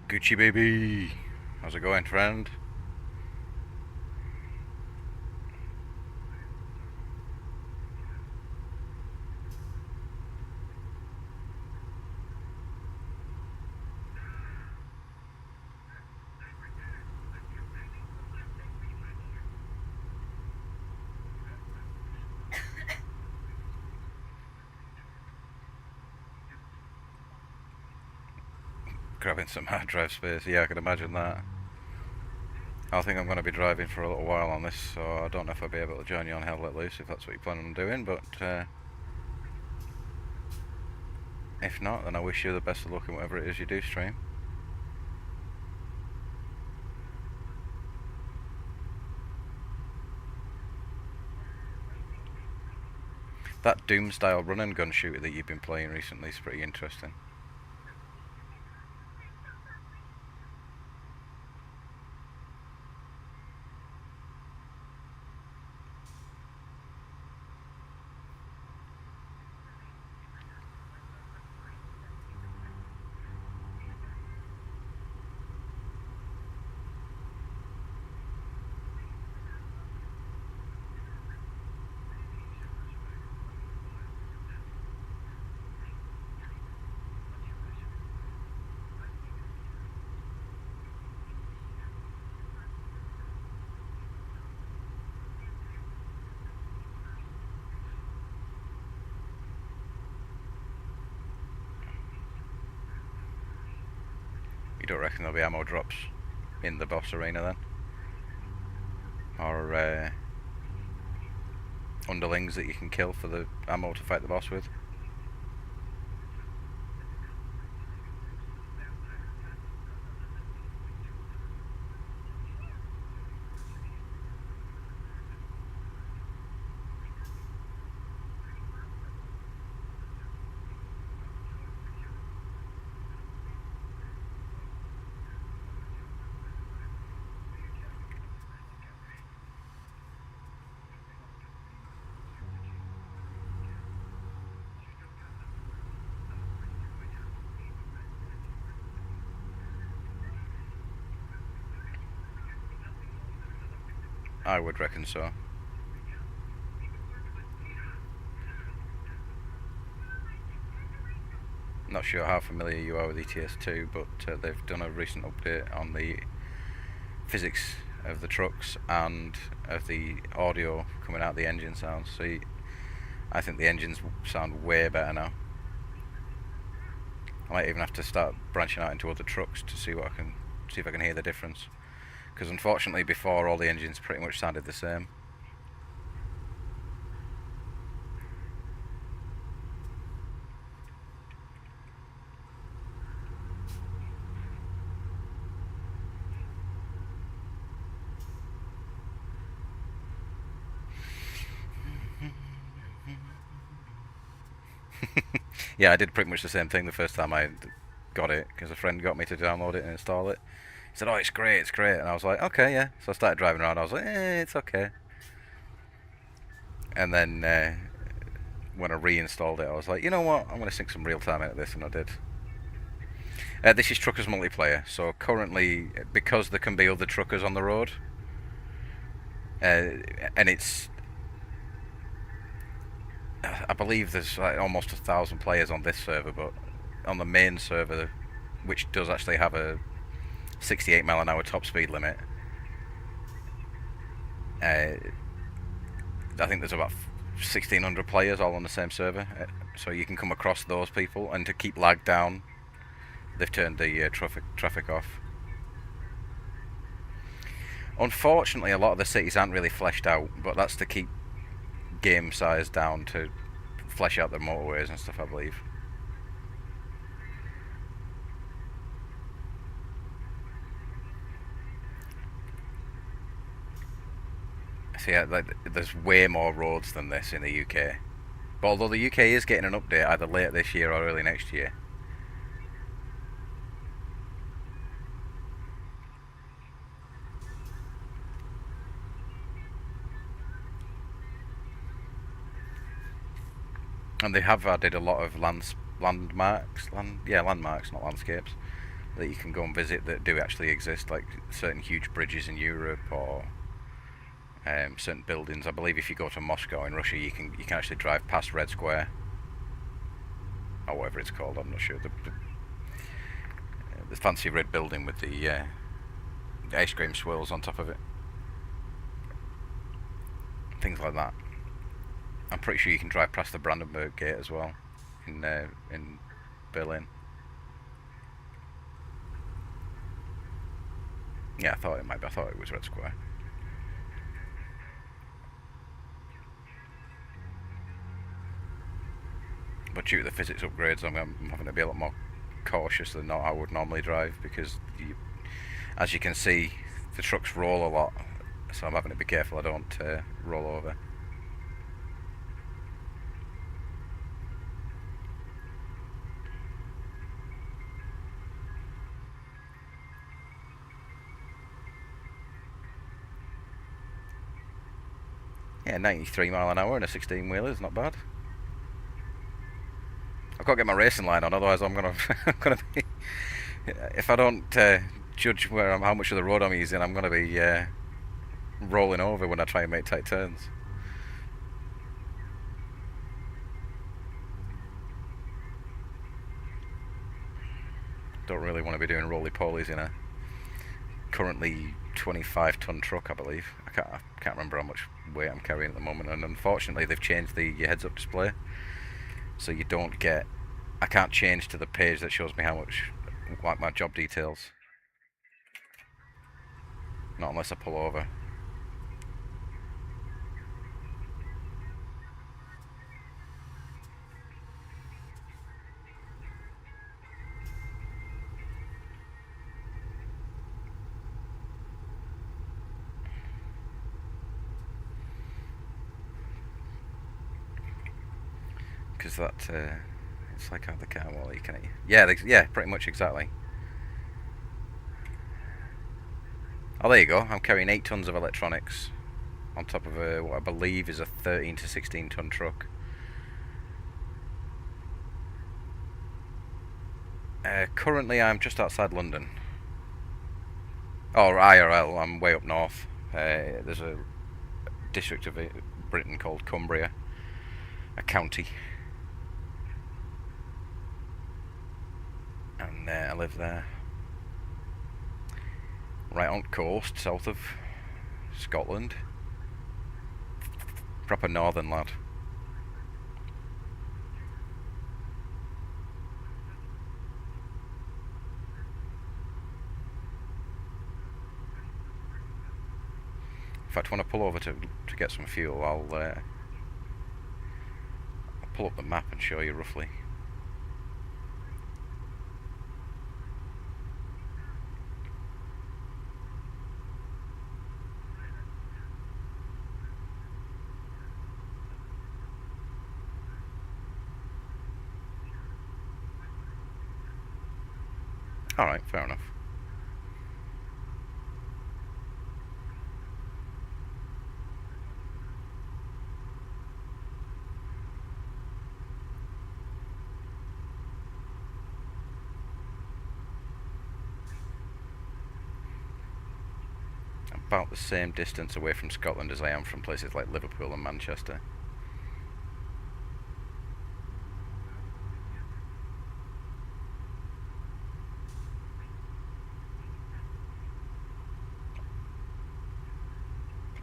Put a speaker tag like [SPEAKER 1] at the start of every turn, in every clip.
[SPEAKER 1] Gucci baby! How's it going, friend? Grabbing some hard drive space, yeah, I can imagine that. I think I'm going to be driving for a little while on this, so I don't know if I'll be able to join you on Hell Let Loose if that's what you're planning on doing, but if not, then I wish you the best of luck in whatever it is you do stream. That Doom style run and gun shooter that you've been playing recently is pretty interesting. You don't reckon there'll be ammo drops in the boss arena then? Or underlings that you can kill for the ammo to fight the boss with? I would reckon so. Not sure how familiar you are with ETS2, but they've done a recent update on the physics of the trucks and of the audio coming out of the engine sounds. So I think the engines sound way better now. I might even have to start branching out into other trucks to see if I can hear the difference. Because unfortunately before all the engines pretty much sounded the same. Yeah, I did pretty much the same thing the first time I got it, because a friend got me to download it and install it. He said, "Oh, it's great, it's great," and I was like, "Okay, yeah." So I started driving around. I was like, "It's okay." And then when I reinstalled it, I was like, "You know what? I'm going to sink some real time into this," and I did. This is Truckers multiplayer. So currently, because there can be other truckers on the road, and I believe there's like almost 1,000 players on this server, but on the main server, which does actually have a 68 mile an hour top speed limit, I think there's about 1,600 players all on the same server, so you can come across those people, and to keep lag down, they've turned the traffic off. Unfortunately, a lot of the cities aren't really fleshed out, but that's to keep game size down, to flesh out the motorways and stuff, I believe. So yeah, like, there's way more roads than this in the UK. But although the UK is getting an update either late this year or early next year. And they have added a lot of landmarks, landmarks, not landscapes, that you can go and visit that do actually exist, like certain huge bridges in Europe or certain buildings. I believe if you go to Moscow in Russia, you can actually drive past Red Square or whatever it's called. I'm not sure. The fancy red building with the ice cream swirls on top of it, things like that. I'm pretty sure you can drive past the Brandenburg Gate as well in Berlin. Yeah, I thought it was Red Square. But due to the physics upgrades, I'm having to be a lot more cautious than I would normally drive, because as you can see, the trucks roll a lot, so I'm having to be careful I don't roll over. Yeah, 93 mile an hour in a 16 wheeler is not bad. I've got to get my racing line on, otherwise I'm gonna be. If I don't judge how much of the road I'm using, I'm gonna be rolling over when I try and make tight turns. Don't really want to be doing roly-polies in a currently 25-ton truck, I believe. I can't remember how much weight I'm carrying at the moment, and unfortunately they've changed the heads-up display, so you don't get. I can't change to the page that shows me how much, like my job details. Not unless I pull over. Because that, it's like how the car wall, you can, yeah, pretty much exactly. Oh, there you go. I'm carrying 8 tons of electronics on top of what I believe is a 13 to 16 ton truck. Currently, I'm just outside London. Or IRL, I'm way up north. There's a district of Britain called Cumbria, a county. And I live there. Right on coast, south of Scotland. Proper northern lad. In fact, when I pull over to get some fuel, I'll pull up the map and show you roughly. Alright, fair enough. About the same distance away from Scotland as I am from places like Liverpool and Manchester.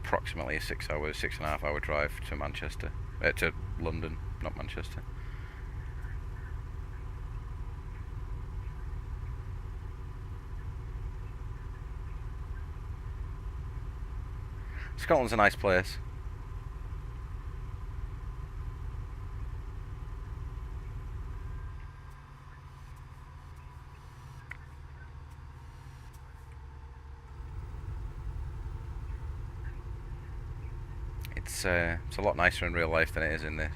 [SPEAKER 1] Approximately a 6.5 hour drive to Manchester, to London, not Manchester. Scotland's a nice place. It's a lot nicer in real life than it is in this.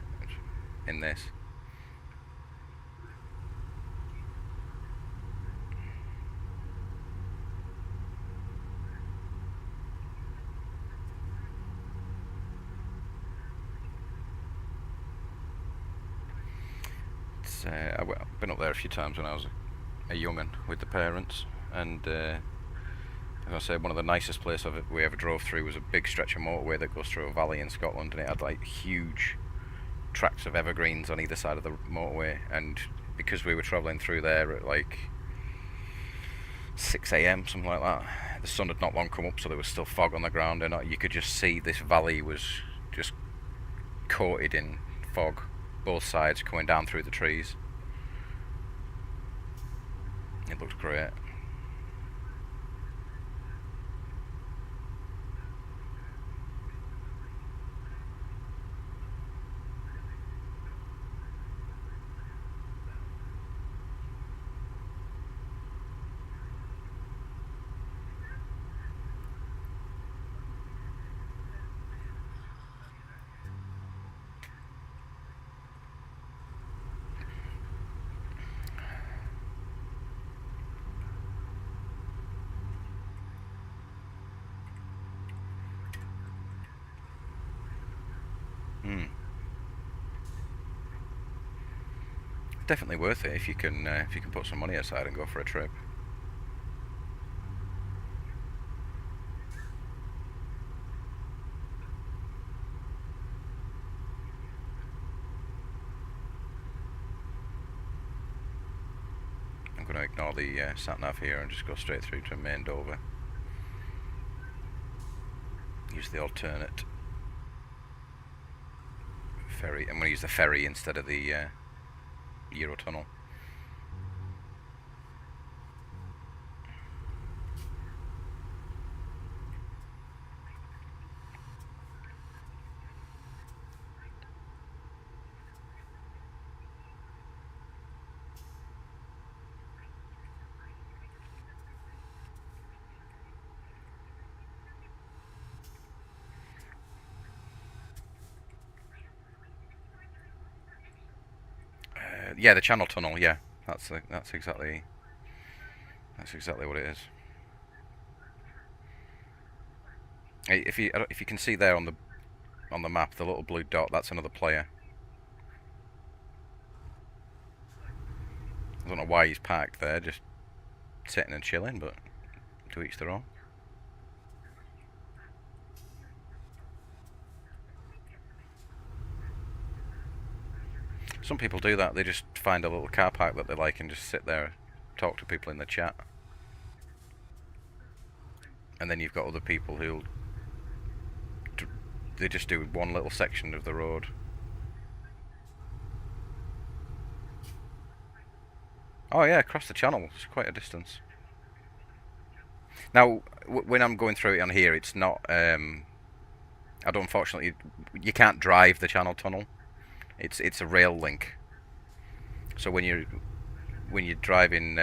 [SPEAKER 1] I've been up there a few times when I was a young'un with the parents, and as I said, one of the nicest places we ever drove through was a big stretch of motorway that goes through a valley in Scotland, and it had like huge tracts of evergreens on either side of the motorway. And because we were travelling through there at like 6 a.m. something like that, the sun had not long come up, so there was still fog on the ground, and you could just see this valley was just coated in fog, both sides coming down through the trees. It looked great. Hmm. Definitely worth it if you can put some money aside and go for a trip. I'm going to ignore the sat nav here and just go straight through to main Dover. Use the alternate ferry. I'm going to use the ferry instead of the Eurotunnel. Yeah, the Channel Tunnel. Yeah, that's exactly what it is. If you can see there on the map, the little blue dot, that's another player. I don't know why he's parked there, just sitting and chilling, but to each their own. Some people do that. They just find a little car park that they like and just sit there, talk to people in the chat. And then you've got other people who'll they just do one little section of the road. Oh yeah, across the channel. It's quite a distance. Now, when I'm going through it on here, it's not. I don't. Unfortunately, you can't drive the channel tunnel. It's a rail link. So when you're driving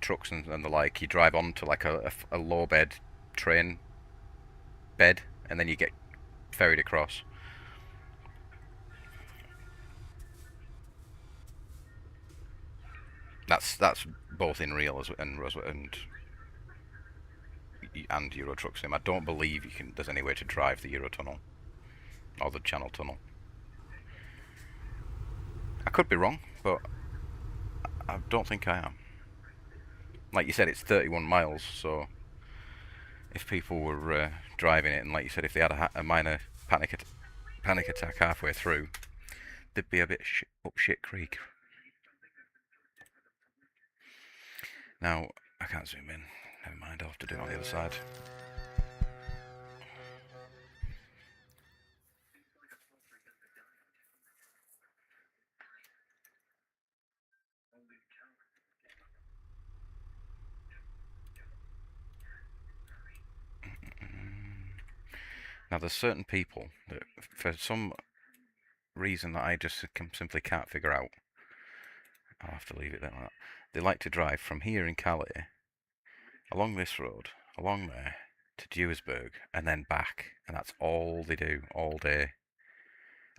[SPEAKER 1] trucks and the like, you drive onto like a low bed train bed, and then you get ferried across. That's both in real and Euro Truck Sim. I don't believe there's any way to drive the Eurotunnel or the Channel Tunnel. I could be wrong, but I don't think I am. Like you said, it's 31 miles, so if people were driving it, and like you said, if they had a minor panic attack halfway through, they'd be a bit up shit creek. Now, I can't zoom in. Never mind, I'll have to do it on the other side. Now, there's certain people that, for some reason that I just simply can't figure out, I'll have to leave it there. They like to drive from here in Calais, along this road, along there, to Duisburg, and then back. And that's all they do all day.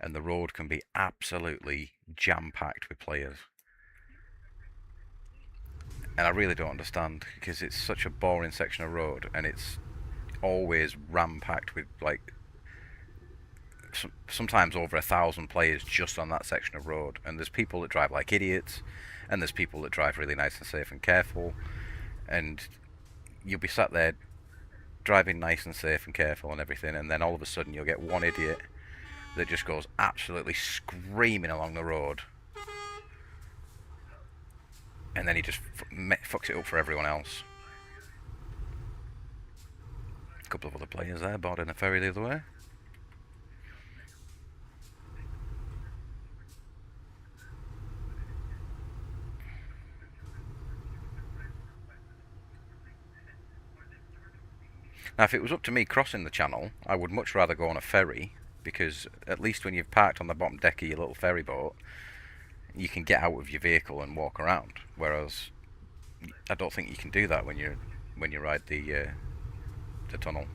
[SPEAKER 1] And the road can be absolutely jam-packed with players. And I really don't understand, because it's such a boring section of road, and it's always ram-packed with, like, sometimes over 1,000 players just on that section of road, and there's people that drive like idiots, and there's people that drive really nice and safe and careful, and you'll be sat there driving nice and safe and careful and everything, and then all of a sudden you'll get one idiot that just goes absolutely screaming along the road, and then he just fucks it up for everyone else. A couple of other players there boarding a ferry the other way. Now, if it was up to me crossing the channel, I would much rather go on a ferry, because at least when you've parked on the bottom deck of your little ferry boat, you can get out of your vehicle and walk around. Whereas I don't think you can do that when you ride the tunnel.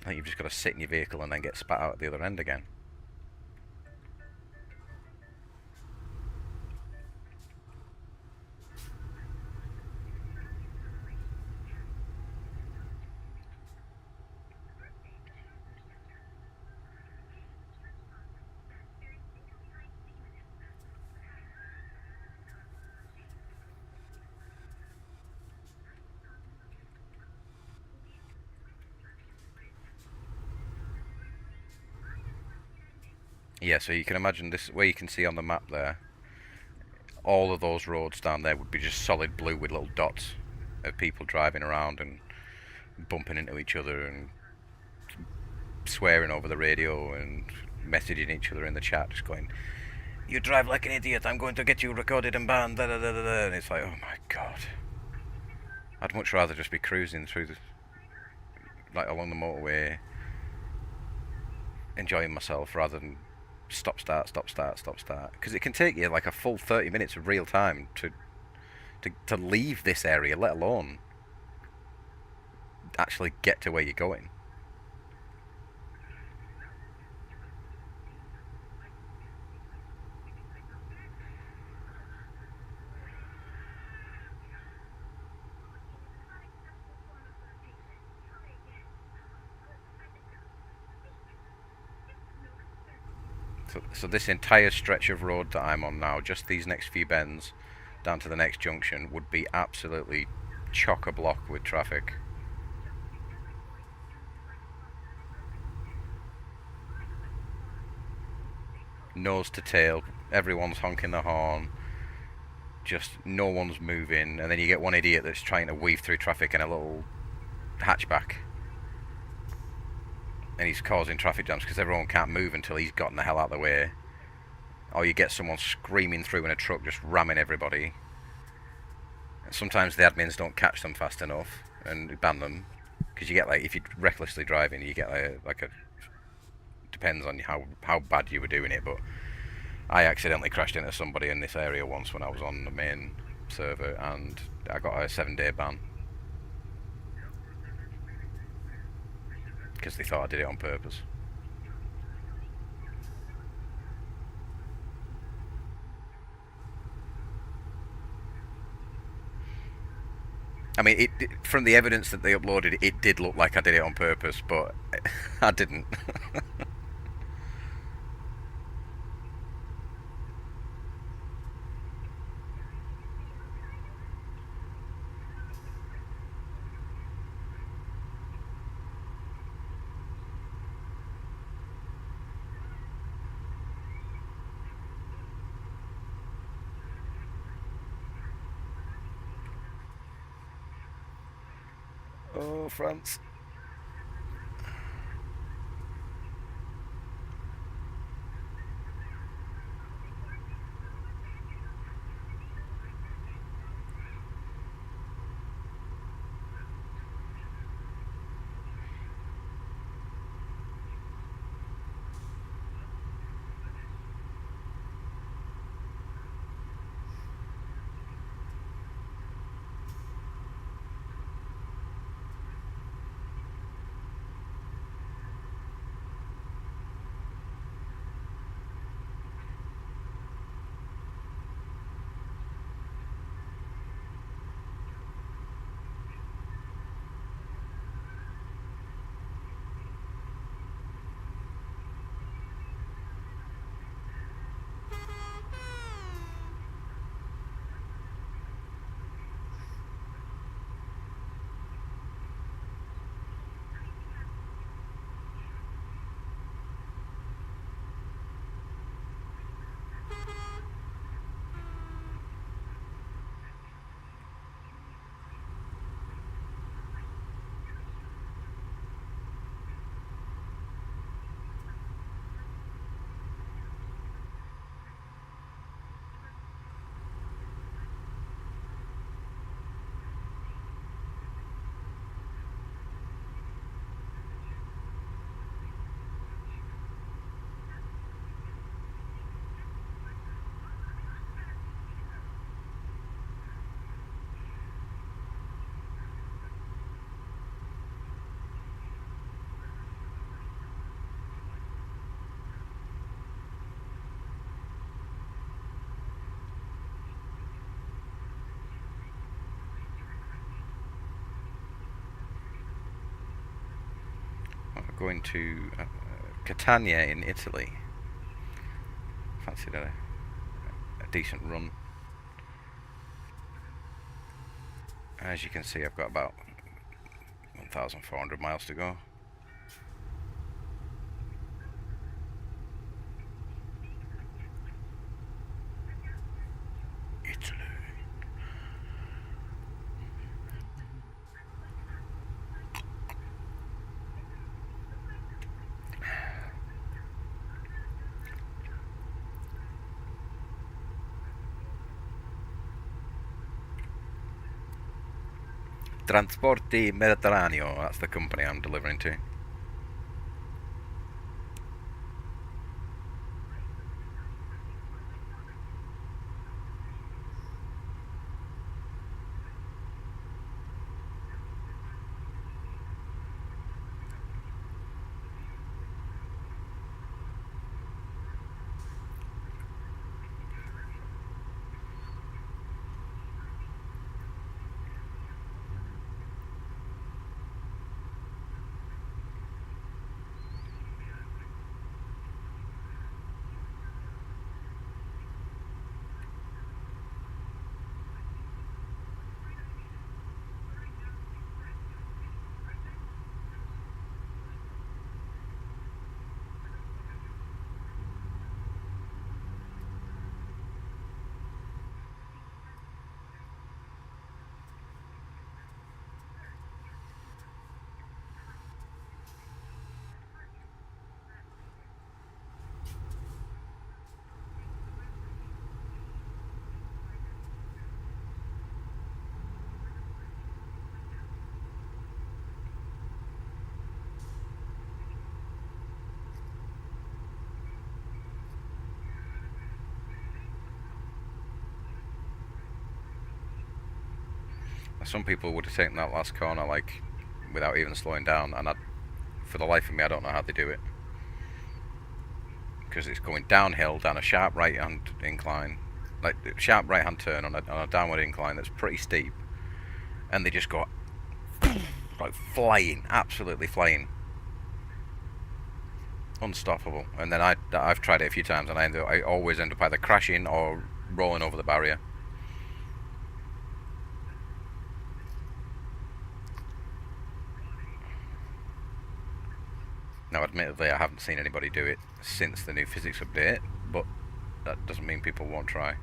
[SPEAKER 1] I think you've just got to sit in your vehicle and then get spat out at the other end again. Yeah, so you can imagine this, where you can see on the map there, all of those roads down there would be just solid blue with little dots of people driving around and bumping into each other and swearing over the radio and messaging each other in the chat, just going, "You drive like an idiot, I'm going to get you recorded and banned, da da da da da." And it's like, oh my god. I'd much rather just be cruising through like along the motorway, enjoying myself, rather than stop start, because it can take you like a full 30 minutes of real time to leave this area, let alone actually get to where you're going. So this entire stretch of road that I'm on now, just these next few bends down to the next junction, would be absolutely chock-a-block with traffic. Nose to tail, everyone's honking the horn, just no one's moving, and then you get one idiot that's trying to weave through traffic in a little hatchback. And he's causing traffic jams because everyone can't move until he's gotten the hell out of the way. Or you get someone screaming through in a truck, just ramming everybody. And sometimes the admins don't catch them fast enough and ban them, because you get like, if you're recklessly driving, you get like a depends on how bad you were doing it. But I accidentally crashed into somebody in this area once when I was on the main server, and I got a 7-day ban. Because they thought I did it on purpose. I mean, from the evidence that they uploaded, it did look like I did it on purpose, but I didn't. Oh, France. going to Catania in Italy. Fancied a decent run. As you can see, I've got about 1,400 miles to go. Italy. Transporti Mediterraneo, that's the company I'm delivering to. Some people would have taken that last corner like without even slowing down, and for the life of me I don't know how they do it, because it's going downhill down a sharp right hand incline, like sharp right hand turn on a downward incline that's pretty steep, and they just go like flying, absolutely flying, unstoppable. And then I've tried it a few times, and I always end up either crashing or rolling over the barrier. Now, admittedly, I haven't seen anybody do it since the new physics update, but that doesn't mean people won't try.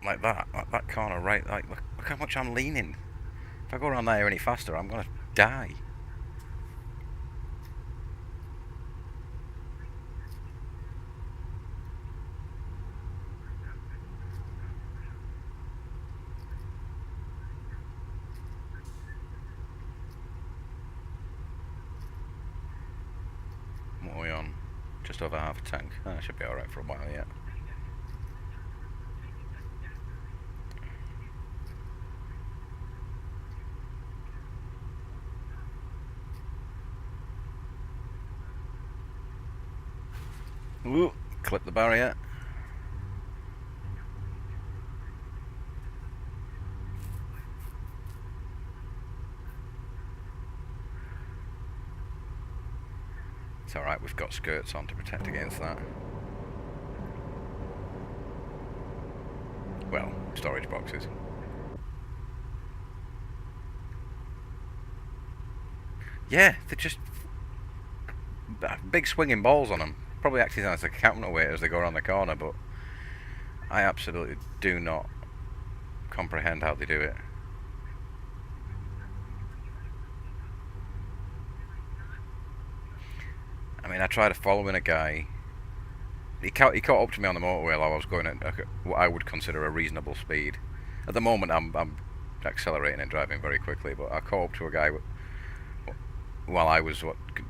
[SPEAKER 1] Like that corner right, like look how much I'm leaning. If I go around there any faster, I'm gonna die. What are we on? Just over half a tank. Oh, I should be alright for a while yet. Ooh, clip the barrier. It's alright, we've got skirts on to protect against that. Well, storage boxes. Yeah, they're just big swinging balls on them. Probably acting as a counterweight as they go around the corner, but I absolutely do not comprehend how they do it. I mean, I tried following a guy. He caught up to me on the motorway while I was going at what I would consider a reasonable speed. At the moment, I'm accelerating and driving very quickly, but I caught up to a guy while I was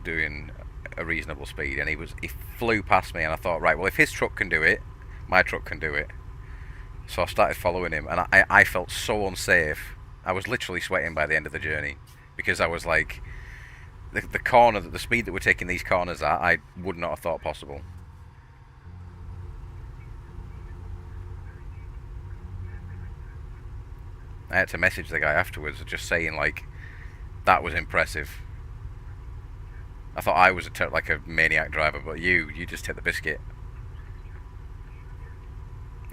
[SPEAKER 1] doing a reasonable speed, and he flew past me, and I thought, right, well, if his truck can do it, my truck can do it. So I started following him, and I felt so unsafe. I was literally sweating by the end of the journey, because I was like, the speed that we're taking these corners at, I would not have thought possible. I had to message the guy afterwards, just saying like that was impressive. I thought I was like a maniac driver, but you just hit the biscuit.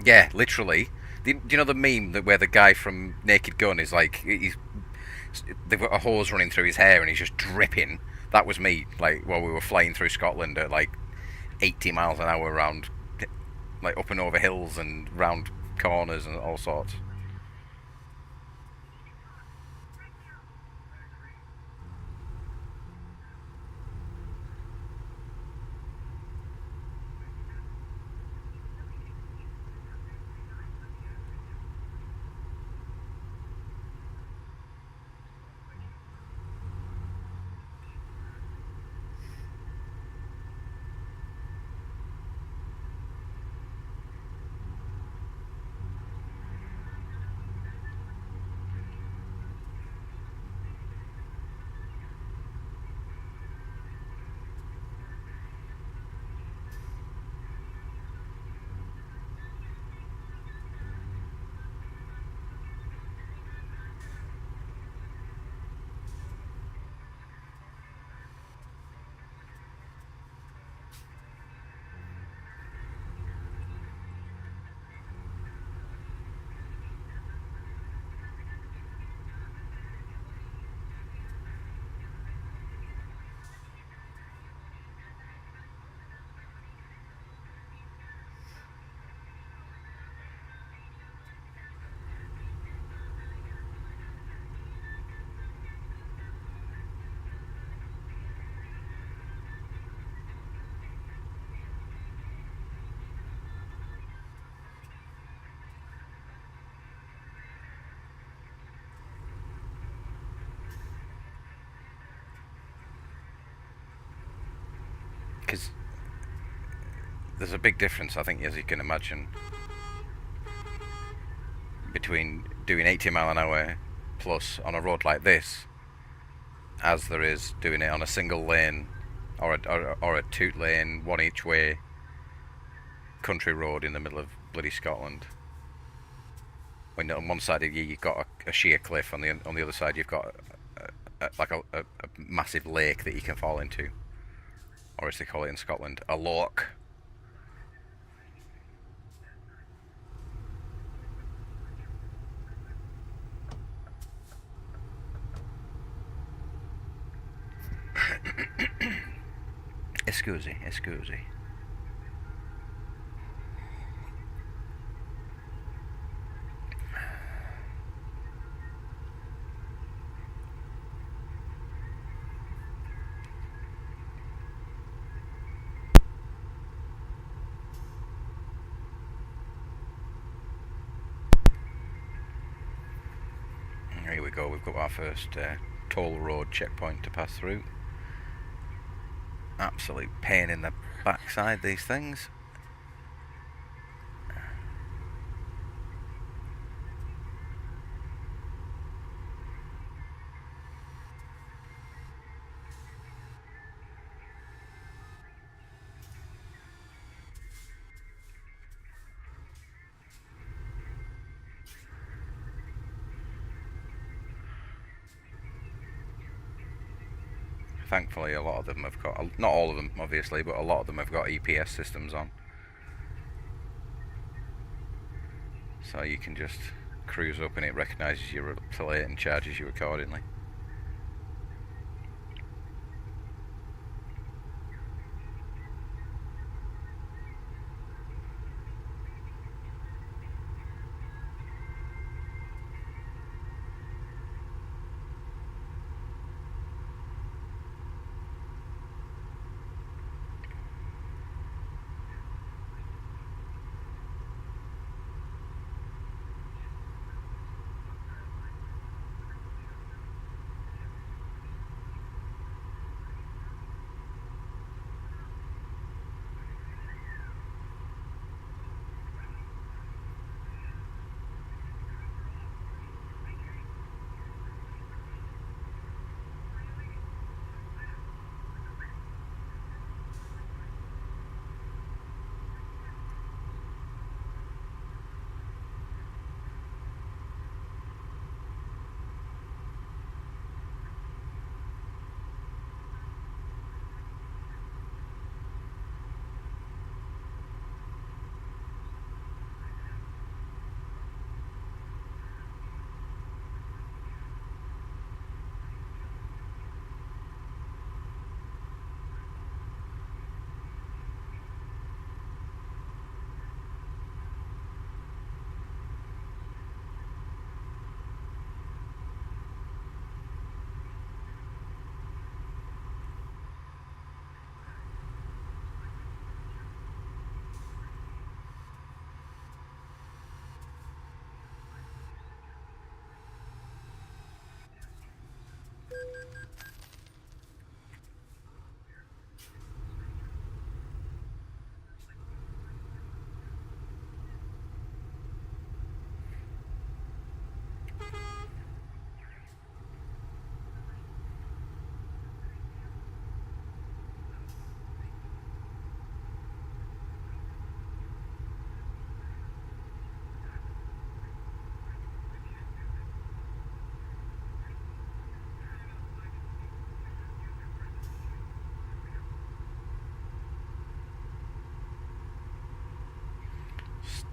[SPEAKER 1] Yeah, literally. Do you know the meme that where the guy from Naked Gun is like they've got a hose running through his hair and he's just dripping? That was me. Like while we were flying through Scotland at like 80 miles an hour around, like up and over hills and round corners and all sorts. Because there's a big difference, I think, as you can imagine, between doing 80 mile an hour plus on a road like this, as there is doing it on a single lane or a two lane, one each way country road in the middle of bloody Scotland. When on one side of you you've got a sheer cliff, on the other side you've got a massive lake that you can fall into, or as they call it in Scotland, a loch. Escusi, escusi. Here we go, we've got our first toll road checkpoint to pass through. Absolute pain in the backside, these things. Thankfully, a lot of them have got, not all of them obviously, but a lot of them have got EPS systems on. So you can just cruise up and it recognises your plate and charges you accordingly.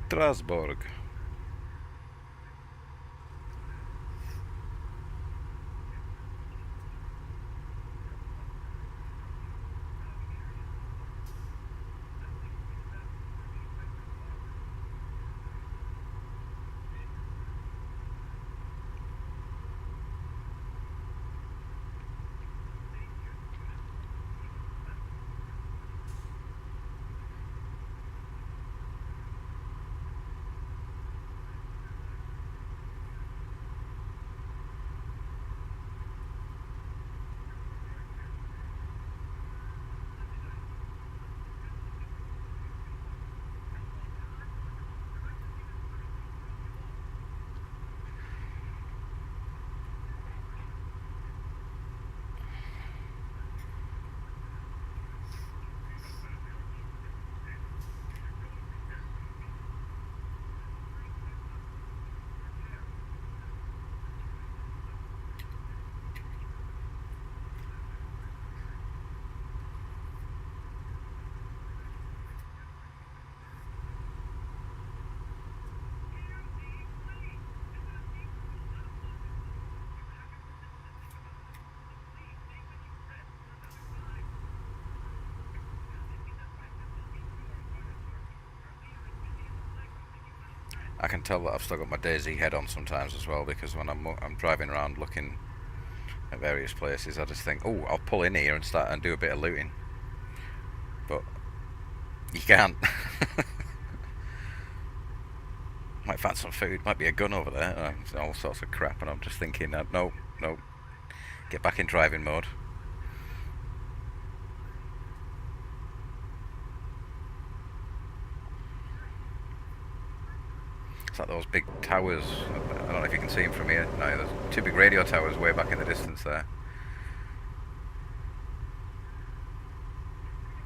[SPEAKER 1] Strasbourg. I can tell that I've still got my Daisy head on sometimes as well, because when I'm driving around looking at various places, I just think, oh, I'll pull in here and start and do a bit of looting. But you can't. Might find some food, might be a gun over there, all sorts of crap, and I'm just thinking, no, no, get back in driving mode. It's like those big towers. I don't know if you can see them from here. No, there's two big radio towers way back in the distance there.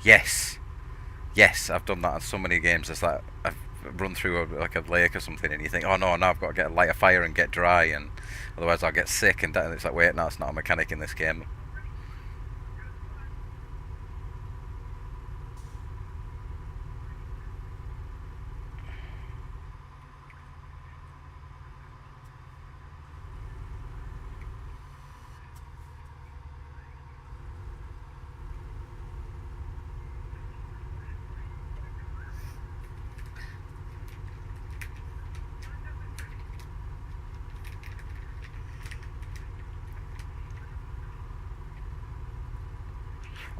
[SPEAKER 1] Yes, yes, I've done that on so many games. It's like I've run through like a lake or something, and you think, oh no, now I've got to get light a fire and get dry, and otherwise I'll get sick. And it's like, wait, no, it's not a mechanic in this game.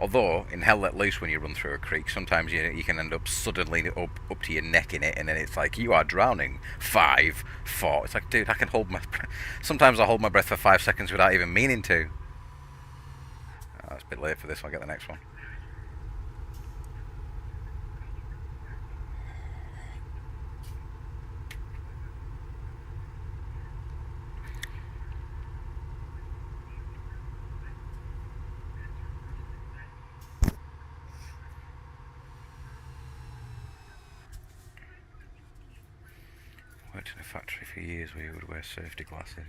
[SPEAKER 1] Although in Hell Let Loose, when you run through a creek, sometimes you can end up suddenly up to your neck in it, and then it's like you are drowning. 5, 4. It's like, dude, I can hold my. Sometimes I hold my breath for 5 seconds without even meaning to. Oh, it's a bit late for this. I'll get the next one. Worked in a factory for years where you would wear safety glasses.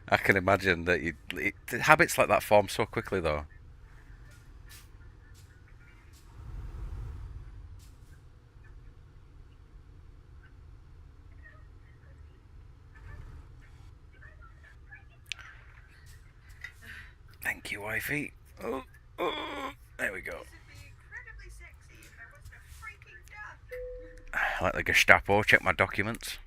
[SPEAKER 1] I can imagine that habits like that form so quickly, though. Thank you, wifey. Oh, oh, there we go. Like the Gestapo, check my documents.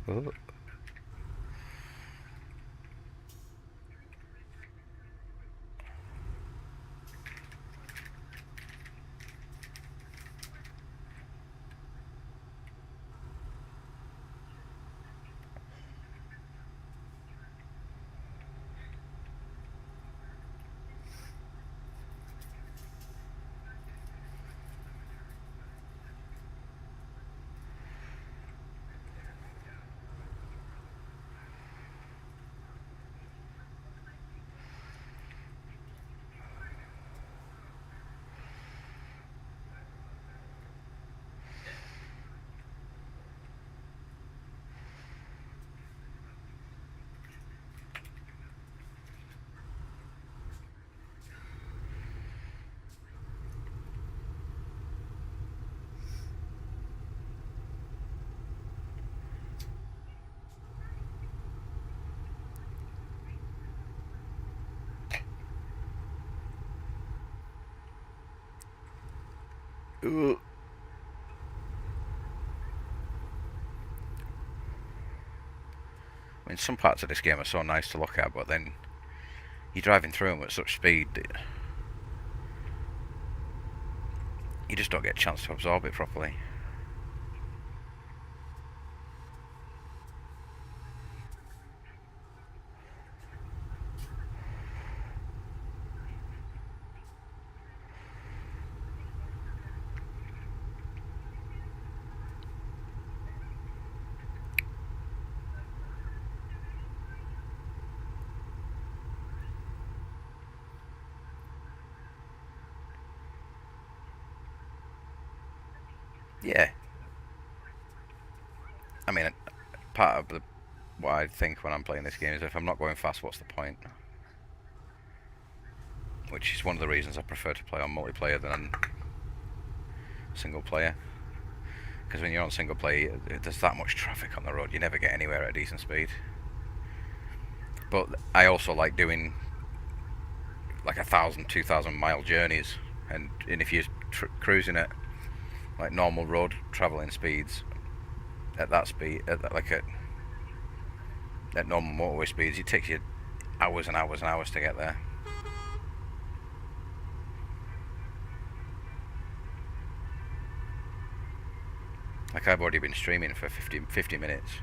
[SPEAKER 1] Oh. Ugh. I mean, some parts of this game are so nice to look at, but then you're driving through them at such speed that you just don't get a chance to absorb it properly. Yeah. I mean, part of what I think when I'm playing this game is if I'm not going fast, what's the point? Which is one of the reasons I prefer to play on multiplayer than on single player. Because when you're on single player, there's that much traffic on the road, you never get anywhere at a decent speed. But I also like doing like 1,000, 2,000 mile journeys, and if you're cruising at like normal road travelling speeds, at that speed, at normal motorway speeds, it takes you hours and hours and hours to get there. Like I've already been streaming for 50 minutes,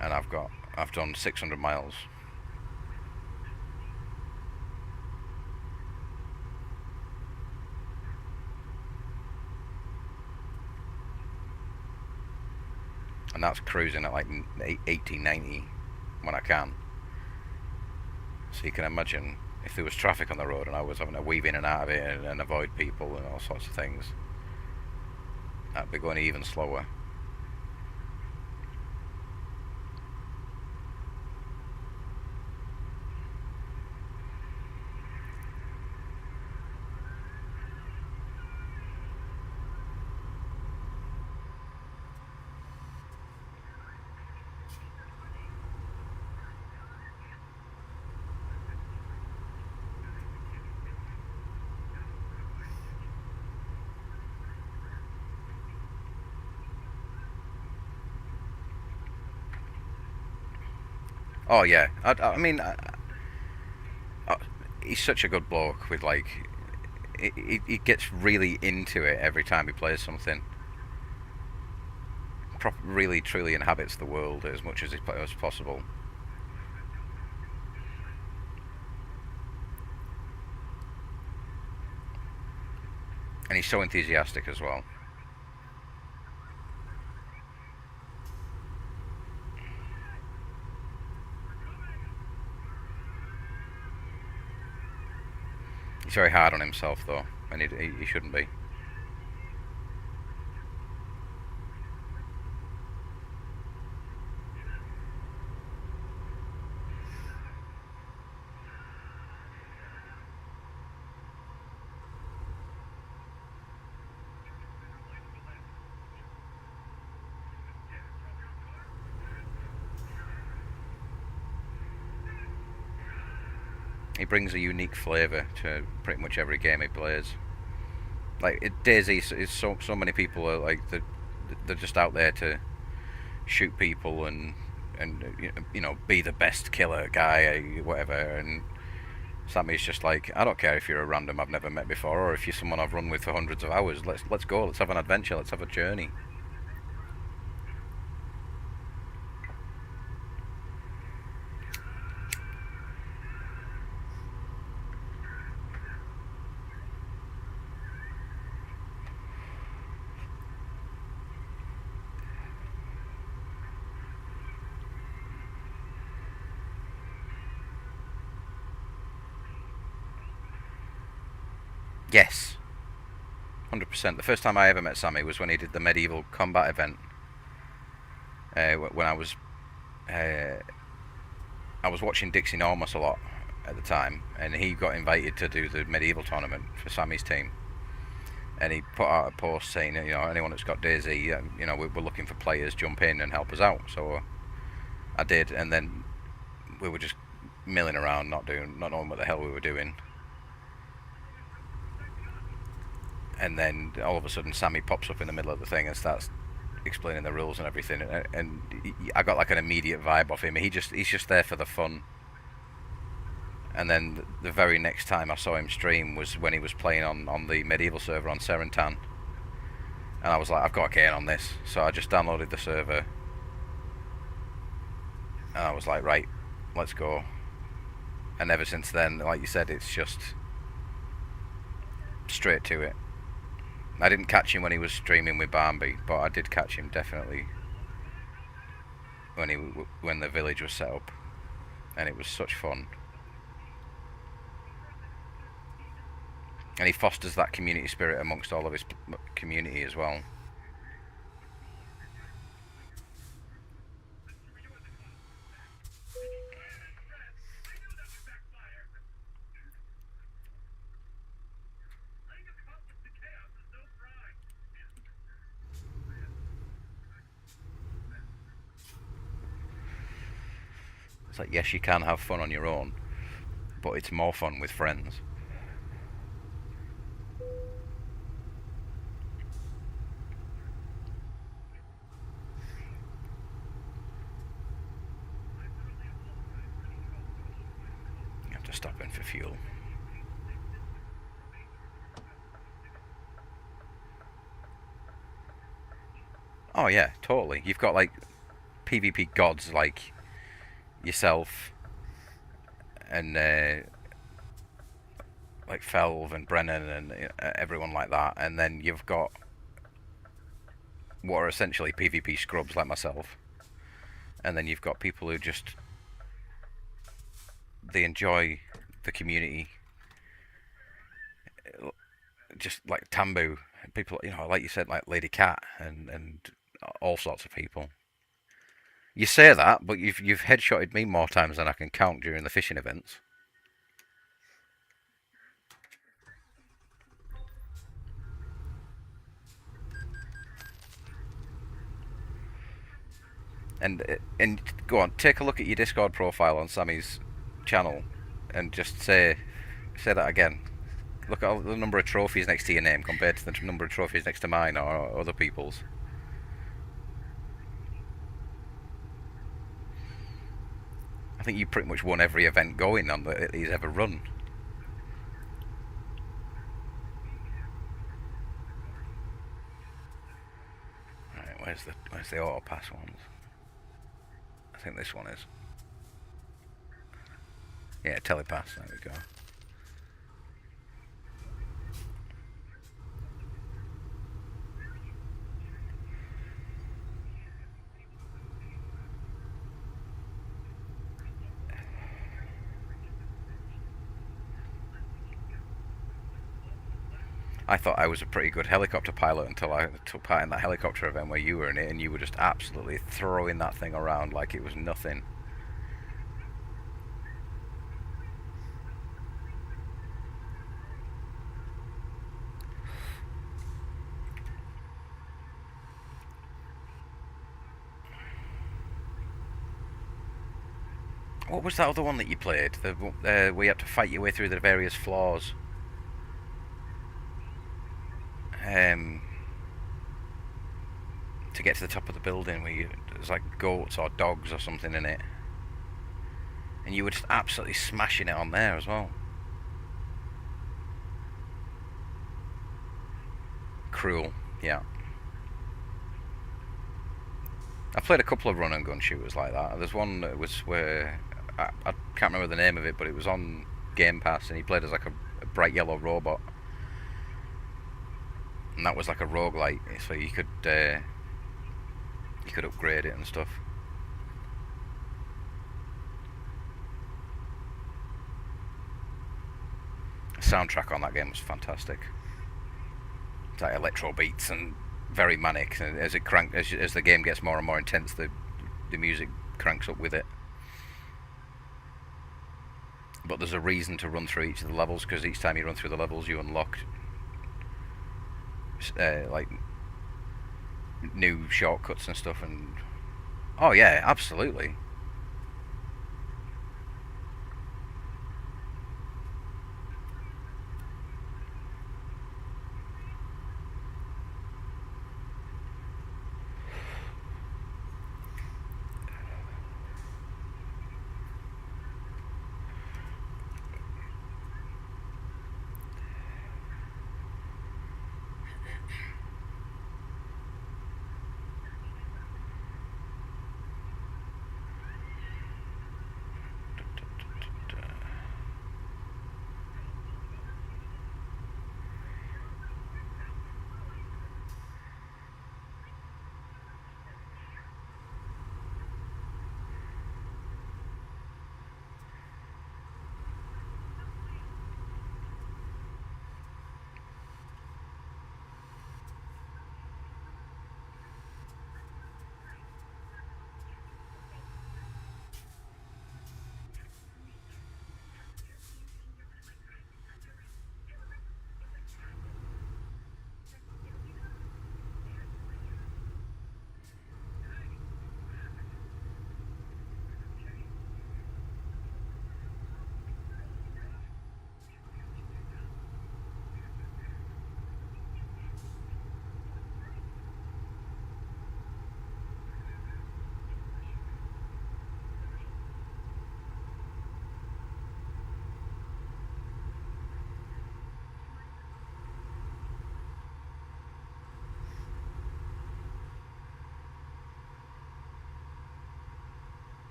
[SPEAKER 1] and I've done 600 miles. And that's cruising at like 80, 90 when I can. So you can imagine if there was traffic on the road and I was having to weave in and out of it and avoid people and all sorts of things, that'd be going even slower. Oh yeah, I mean, he's such a good bloke with like, he gets really into it every time he plays something. Really truly inhabits the world as much as possible. And he's so enthusiastic as well. He's very hard on himself though, and he shouldn't be. He brings a unique flavour to pretty much every game he plays. Like Daisy, is so many people are like they're just out there to shoot people and be the best killer guy, whatever. And Sammy's just like, I don't care if you're a random I've never met before or if you're someone I've run with for hundreds of hours. Let's go. Let's have an adventure. Let's have a journey. Yes, 100%. The first time I ever met Sammy was when he did the medieval combat event. When I was watching Dixie Normus a lot at the time, and he got invited to do the medieval tournament for Sammy's team. And he put out a post saying, anyone that's got Daisy, we're looking for players, jump in and help us out. So I did, and then we were just milling around, not knowing what the hell we were doing. and then all of a sudden Sammy pops up in the middle of the thing and starts explaining the rules and everything, and I got like an immediate vibe off him. He's just there for the fun. And then the very next time I saw him stream was when he was playing on the medieval server on Serentan, and I was like, I've got to get in on this. So I just downloaded the server, and I was like, right, let's go. And ever since then, like you said, it's just straight to it. I didn't catch him when he was streaming with Barnby, but I did catch him definitely when the village was set up, and it was such fun. And he fosters that community spirit amongst all of his community as well. It's like, yes, you can have fun on your own, but it's more fun with friends. You have to stop in for fuel. Oh yeah, totally. You've got like PvP gods like yourself and like Felv and Brennan and everyone like that, and then you've got what are essentially PvP scrubs like myself, and then you've got people who just they enjoy the community, just like Tambu, people, you know, like you said, like Lady Cat and all sorts of people. You say that, but you've headshotted me more times than I can count during the fishing events. And go on, take a look at your Discord profile on Sammy's channel, and just say that again. Look at the number of trophies next to your name compared to the number of trophies next to mine or other people's. I think you pretty much won every event going on that he's ever run. Right, where's the auto pass ones? I think this one is. Yeah, telepass. There we go. I thought I was a pretty good helicopter pilot until I took part in that helicopter event where you were in it, and you were just absolutely throwing that thing around like it was nothing. What was that other one that you played? Where you had to fight your way through the various floors. To get to the top of the building, where there's like goats or dogs or something in it, and you were just absolutely smashing it on there as well. Cruel, yeah. I played a couple of run and gun shooters like that. There's one that was where I can't remember the name of it, but it was on Game Pass, and he played as like a bright yellow robot, and that was like a roguelite, so you could upgrade it and stuff. The soundtrack on that game was fantastic. It's like electro beats and very manic, and as the game gets more and more intense, the music cranks up with it. But there's a reason to run through each of the levels, because each time you run through the levels you unlock like new shortcuts and stuff. And oh yeah, absolutely.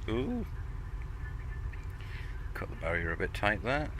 [SPEAKER 1] Ooh. Cut the barrier a bit tight there.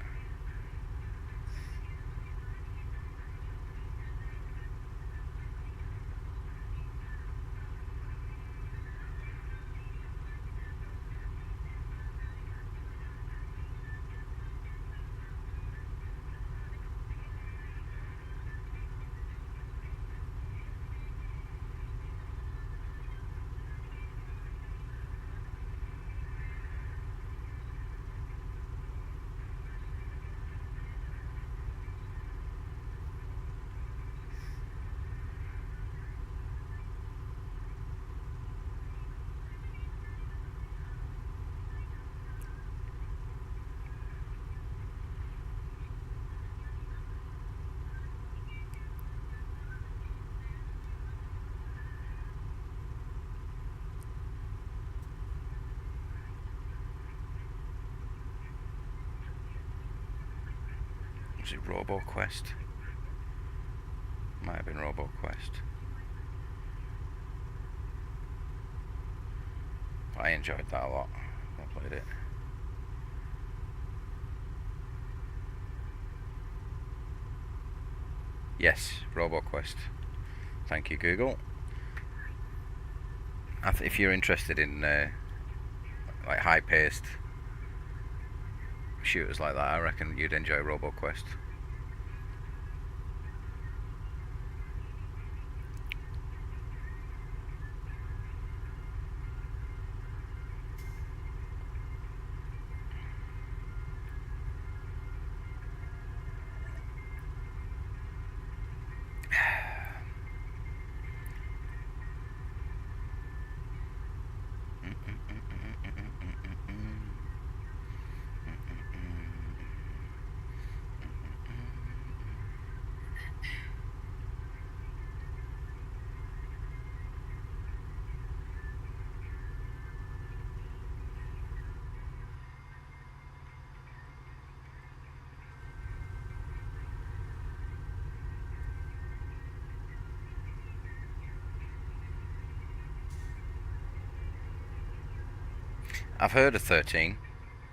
[SPEAKER 1] Was it RoboQuest? Might have been RoboQuest. I enjoyed that a lot. I played it. Yes, RoboQuest. Thank you, Google. If you're interested in like high-paced shooters like that, I reckon you'd enjoy RoboQuest. I've heard of 13.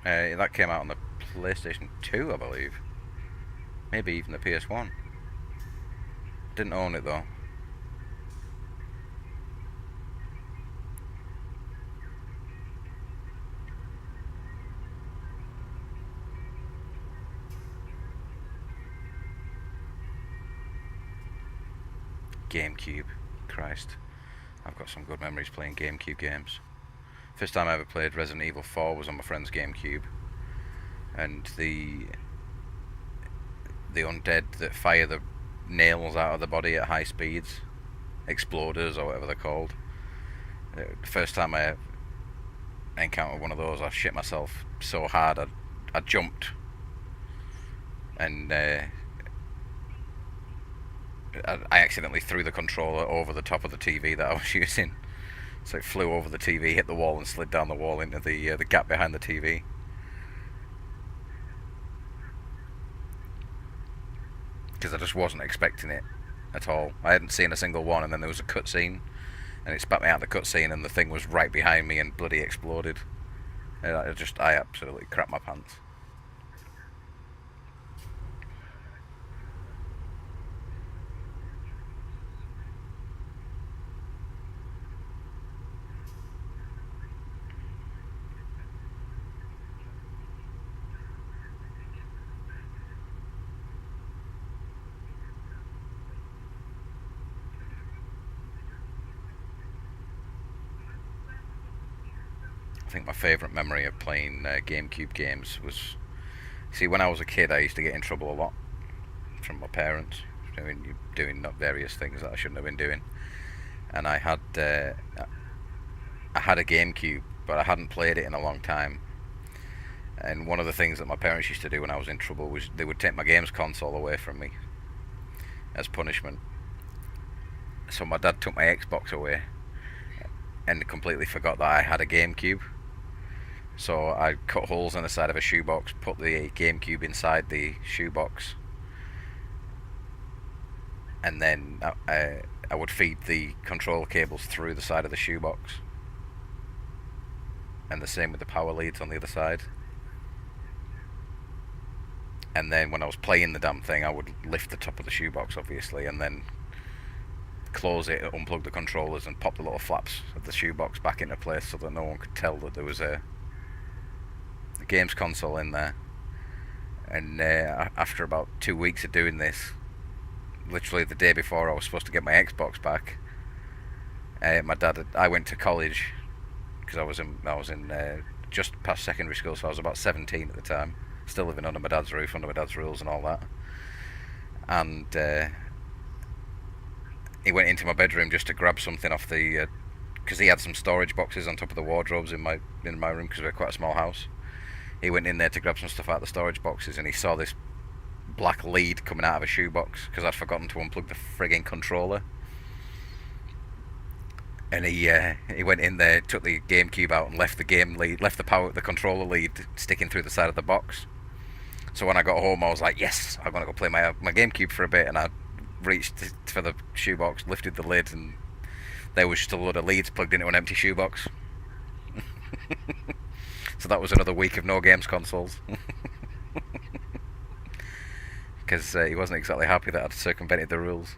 [SPEAKER 1] That came out on the PlayStation 2, I believe. Maybe even the PS1. Didn't own it though. GameCube. Christ. I've got some good memories playing GameCube games. First time I ever played Resident Evil 4 was on my friend's GameCube. And the undead that fire the nails out of the body at high speeds, exploders or whatever they're called. The first time I encountered one of those, I shit myself so hard I jumped and I accidentally threw the controller over the top of the TV that I was using. So it flew over the TV, hit the wall, and slid down the wall into the gap behind the TV. Because I just wasn't expecting it at all. I hadn't seen a single one, and then there was a cutscene, and it spat me out the cutscene, and the thing was right behind me and bloody exploded. And I absolutely crapped my pants. I think my favourite memory of playing GameCube games was... See, when I was a kid, I used to get in trouble a lot from my parents, doing various things that I shouldn't have been doing. And I had a GameCube, but I hadn't played it in a long time. And one of the things that my parents used to do when I was in trouble was they would take my games console away from me as punishment. So my dad took my Xbox away and completely forgot that I had a GameCube. So I cut holes in the side of a shoebox, put the GameCube inside the shoebox, and then I would feed the control cables through the side of the shoebox. and the same with the power leads on the other side. And then when I was playing the damn thing, I would lift the top of the shoebox, obviously, and then close it, unplug the controllers, and pop the little flaps of the shoebox back into place so that no one could tell that there was a games console in there. And after about 2 weeks of doing this, literally the day before I was supposed to get my Xbox back, I went to college because I was in just past secondary school, so I was about 17 at the time, still living under my dad's roof, under my dad's rules and all that. And he went into my bedroom just to grab something off the, because he had some storage boxes on top of the wardrobes in my room because we were quite a small house. He went in there to grab some stuff out of the storage boxes, and he saw this black lead coming out of a shoebox because I'd forgotten to unplug the frigging controller. And he went in there, took the GameCube out, and left the controller lead sticking through the side of the box. So when I got home, I was like, yes, I'm gonna go play my GameCube for a bit. And I reached for the shoebox, lifted the lid, and there was just a load of leads plugged into an empty shoebox. So that was another week of no games consoles. Because he wasn't exactly happy that I'd circumvented the rules.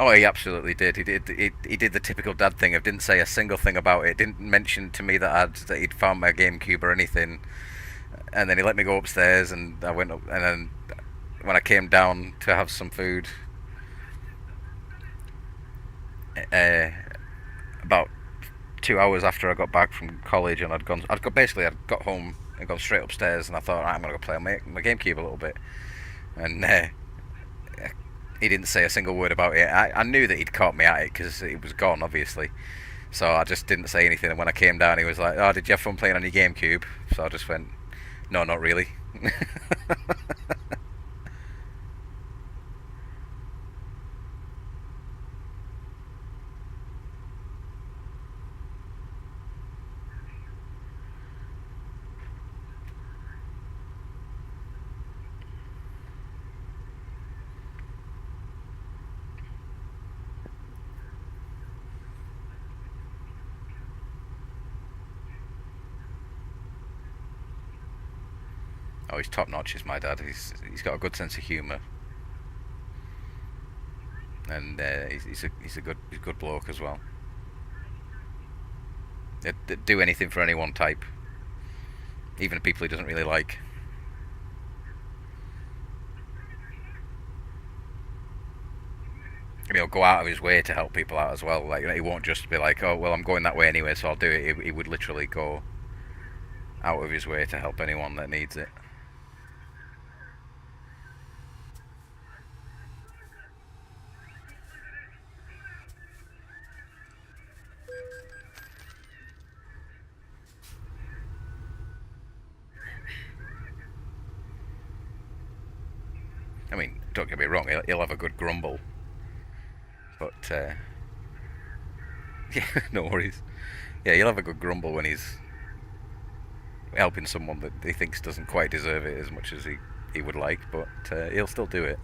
[SPEAKER 1] Oh, he absolutely did. He did. He did the typical dad thing of didn't say a single thing about it. Didn't mention to me that he'd found my GameCube or anything. And then he let me go upstairs, and I went up. And then when I came down to have some food, uh, about 2 hours after I got back from college, and I'd got home and gone straight upstairs, and I thought, right, I'm gonna go play on my GameCube a little bit, and he didn't say a single word about it. I knew that he'd caught me at it because it was gone, obviously. So I just didn't say anything. And when I came down, he was like, "Oh, did you have fun playing on your GameCube?" So I just went, "No, not really." Oh, he's top notch. Is my dad. He's got a good sense of humour, and he's a good bloke as well. He'd do anything for any one type, even people he doesn't really like. And he'll go out of his way to help people out as well. Like, he won't just be like, "Oh, well, I'm going that way anyway, so I'll do it." He would literally go out of his way to help anyone that needs it. I mean, don't get me wrong, he'll have a good grumble, but yeah, no worries. Yeah, he'll have a good grumble when he's helping someone that he thinks doesn't quite deserve it as much as he would like, but he'll still do it.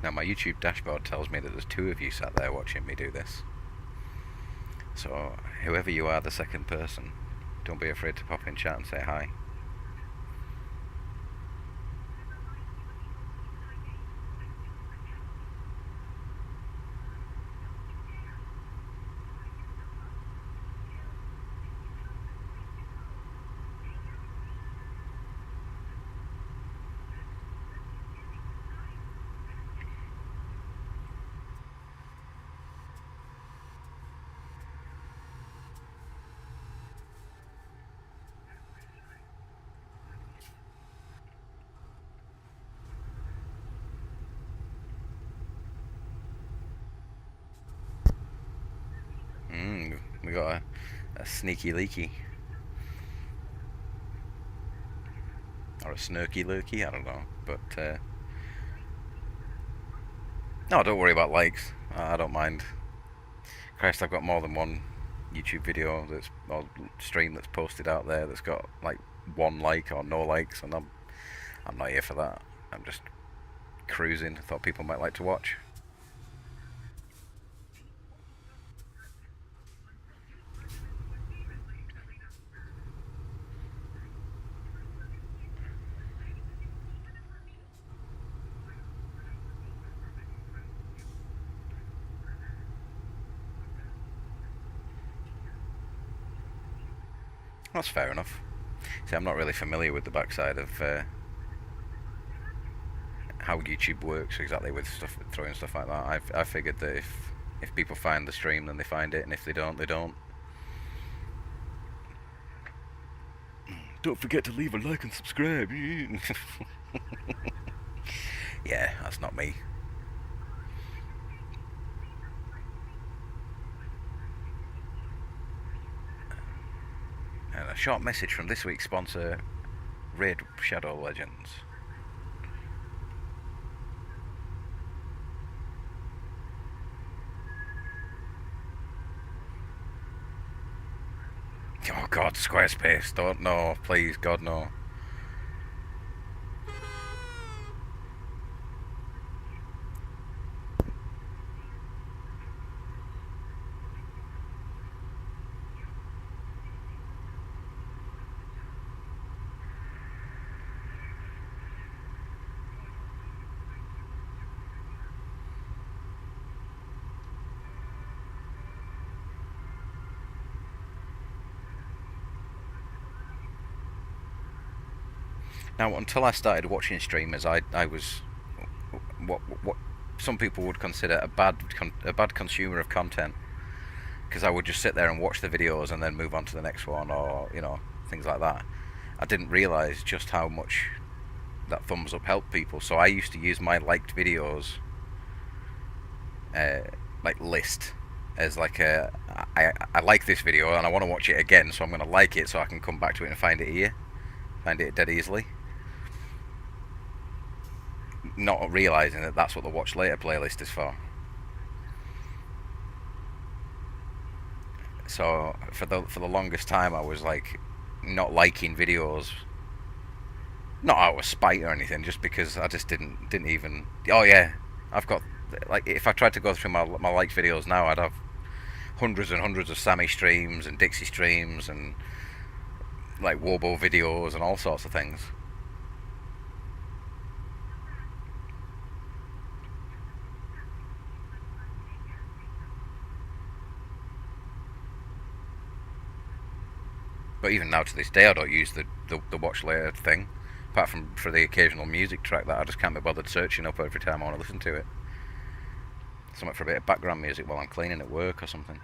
[SPEAKER 1] Now my YouTube dashboard tells me that there's 2 of you sat there watching me do this. So whoever you are, the second person, don't be afraid to pop in chat and say hi. We got a sneaky leaky. Or a snurky lurky, I don't know. But, no, don't worry about likes. I don't mind. Christ, I've got more than one YouTube video or stream that's posted out there that's got like 1 like or no likes, and I'm not here for that. I'm just cruising. I thought people might like to watch. That's fair enough. See, I'm not really familiar with the backside of how YouTube works exactly with stuff, throwing stuff like that. I figured that if people find the stream, then they find it, and if they don't, they don't. Don't forget to leave a like and subscribe. Yeah, that's not me. And a short message from this week's sponsor, Raid Shadow Legends. Oh God, Squarespace, don't, no, please, God, no. Now, until I started watching streamers, I was what some people would consider a bad consumer of content, because I would just sit there and watch the videos and then move on to the next one, or things like that. I didn't realise just how much that thumbs up helped people. So I used to use my liked videos like list as like I like this video and I want to watch it again, so I'm going to like it so I can come back to it and find it dead easily. Not realising that that's what the watch later playlist is for. So for the longest time I was like not liking videos, not out of spite or anything, just because I just didn't even. Oh yeah, I've got, like, if I tried to go through my liked videos now, I'd have hundreds and hundreds of Sammy streams and Dixie streams and like Wobo videos and all sorts of things. But even now, to this day, I don't use the watch later thing, apart from for the occasional music track that I just can't be bothered searching up every time I want to listen to it. Something for a bit of background music while I'm cleaning at work or something.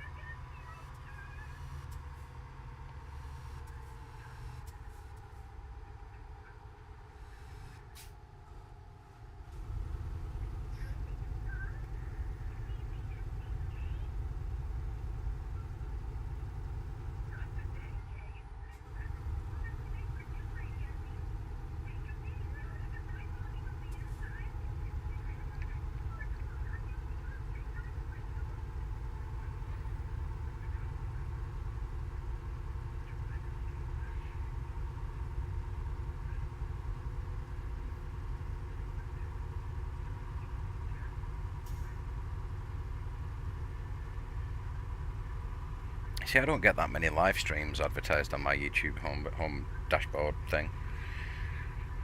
[SPEAKER 1] See, I don't get that many live streams advertised on my YouTube home dashboard thing.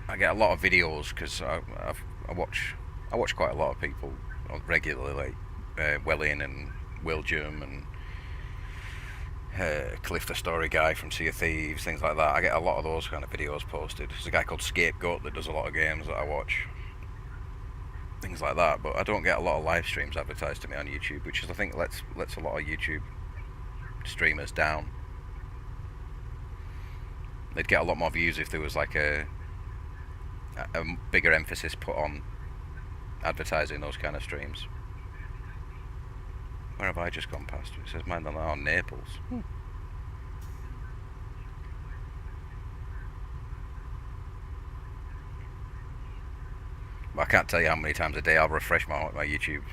[SPEAKER 1] I get a lot of videos because I watch quite a lot of people regularly, like Welling and Will Jum and Cliff the Story Guy from Sea of Thieves, things like that. I get a lot of those kind of videos posted. There's a guy called Scapegoat that does a lot of games that I watch, things like that. But I don't get a lot of live streams advertised to me on YouTube, which is, I think, lets a lot of YouTube streamers down. They'd get a lot more views if there was like a bigger emphasis put on advertising those kind of streams. Where have I just gone past? It says mine on Naples. But I can't tell you how many times a day I'll refresh my YouTube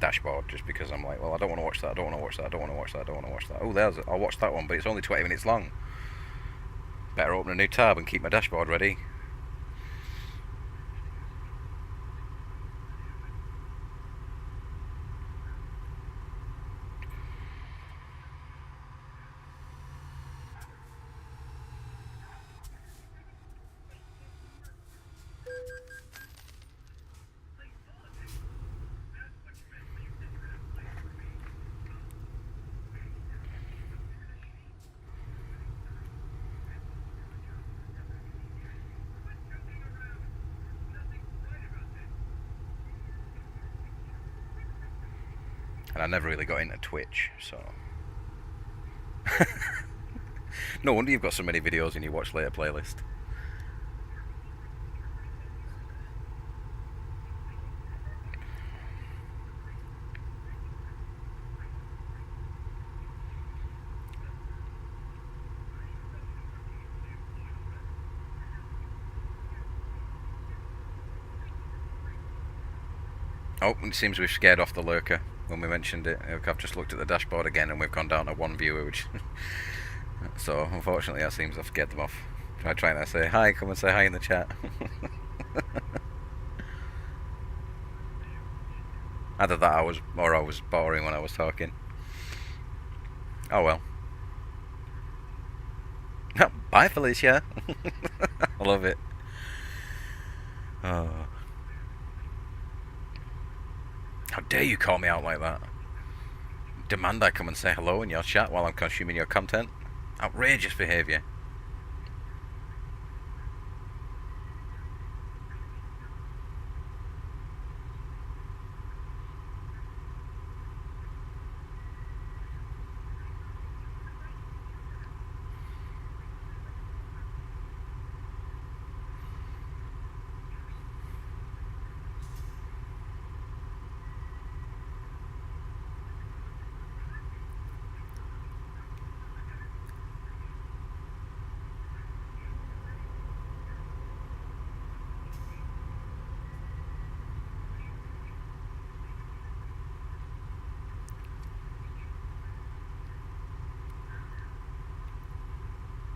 [SPEAKER 1] dashboard just because I'm like, well, I don't want to watch that, I don't want to watch that, I don't want to watch that, I don't want to watch that. Oh, there's it. I'll watch that one, but it's only 20 minutes long. Better open a new tab and keep my dashboard ready. And I never really got into Twitch, so... No wonder you've got so many videos in your watch later playlist. Oh, it seems we've scared off the lurker when we mentioned it. I've just looked at the dashboard again and we've gone down to one viewer, which... So, unfortunately, that seems I've scared them off. Trying to say, hi, come and say hi in the chat. Either that I was boring when I was talking. Oh well. Bye, Felicia. I love it. Oh. How dare you call me out like that? Demand I come and say hello in your chat while I'm consuming your content? Outrageous behaviour.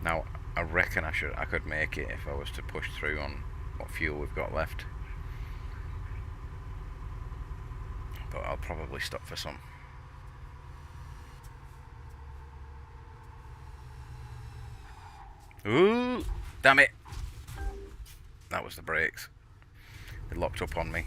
[SPEAKER 1] Now, I reckon I could make it if I was to push through on what fuel we've got left. But I'll probably stop for some. Ooh! Damn it! That was the brakes. They locked up on me.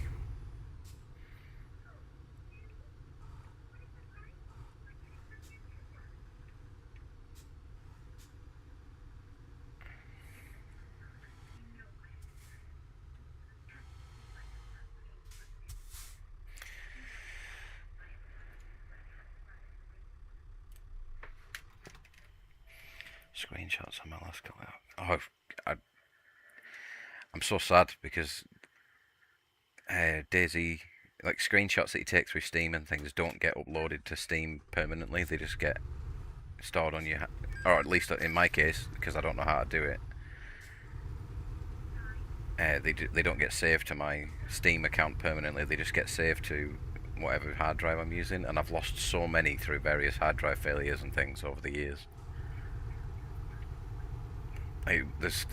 [SPEAKER 1] Screenshots on my last call out. Oh, I'm so sad because Daisy, like screenshots that you take through Steam and things, don't get uploaded to Steam permanently. They just get stored on your, or at least in my case, because I don't know how to do it. They don't get saved to my Steam account permanently. They just get saved to whatever hard drive I'm using, and I've lost so many through various hard drive failures and things over the years. There's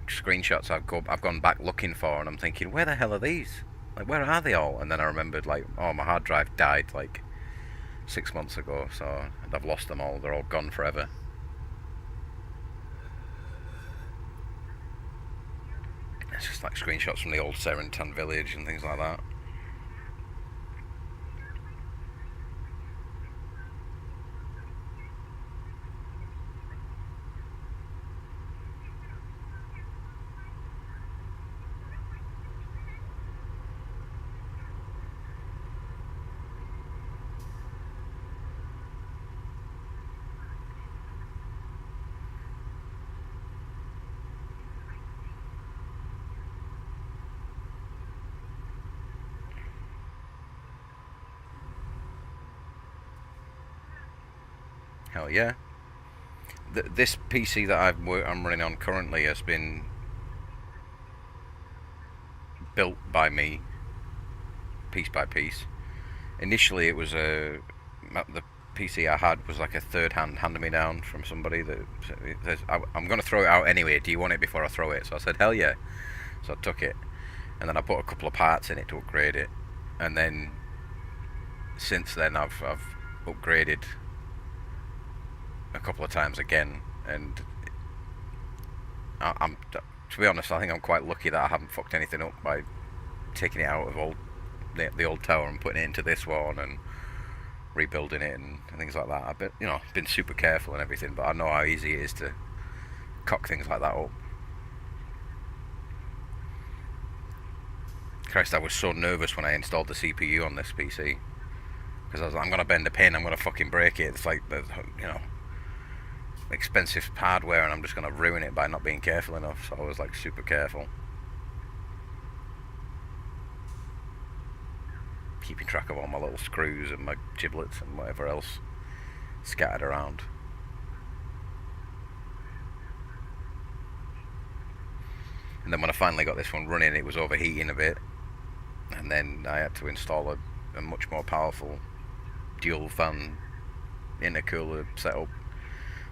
[SPEAKER 1] screenshots I've gone back looking for, and I'm thinking, where the hell are these? Like, where are they all? And then I remembered, like, oh, my hard drive died like 6 months ago, so I've lost them all. They're all gone forever. It's just like screenshots from the old Serentan village and things like that. Hell yeah. This PC that I'm running on currently has been built by me, piece by piece. Initially, it was the PC I had was like a third-hand hand-me-down from somebody that says, I'm going to throw it out anyway. Do you want it before I throw it? So I said, hell yeah. So I took it, and then I put a couple of parts in it to upgrade it, and then since then I've upgraded a couple of times again, and I'm to be honest, I think I'm quite lucky that I haven't fucked anything up by taking it out of the old tower and putting it into this one and rebuilding it and things like that. I've been super careful and everything, but I know how easy it is to cock things like that up. Christ, I was so nervous when I installed the CPU on this PC, because I was like, I'm gonna bend a pin, I'm gonna fucking break it. It's like, expensive hardware, and I'm just gonna ruin it by not being careful enough. So I was like super careful, keeping track of all my little screws and my giblets and whatever else scattered around. And then when I finally got this one running, it was overheating a bit, and then I had to install a much more powerful dual fan intercooler setup.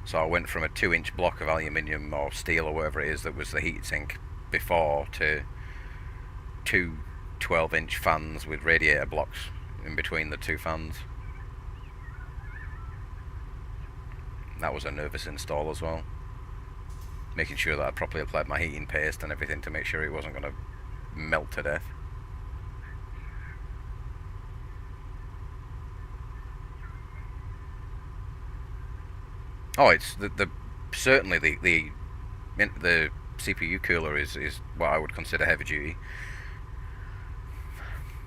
[SPEAKER 1] So I went from a 2-inch block of aluminium or steel or whatever it is that was the heatsink before to two 12-inch fans with radiator blocks in between the two fans. That was a nervous install as well, making sure that I'd properly applied my heating paste and everything to make sure it wasn't going to melt to death. Oh, it's certainly the CPU cooler is what I would consider heavy duty.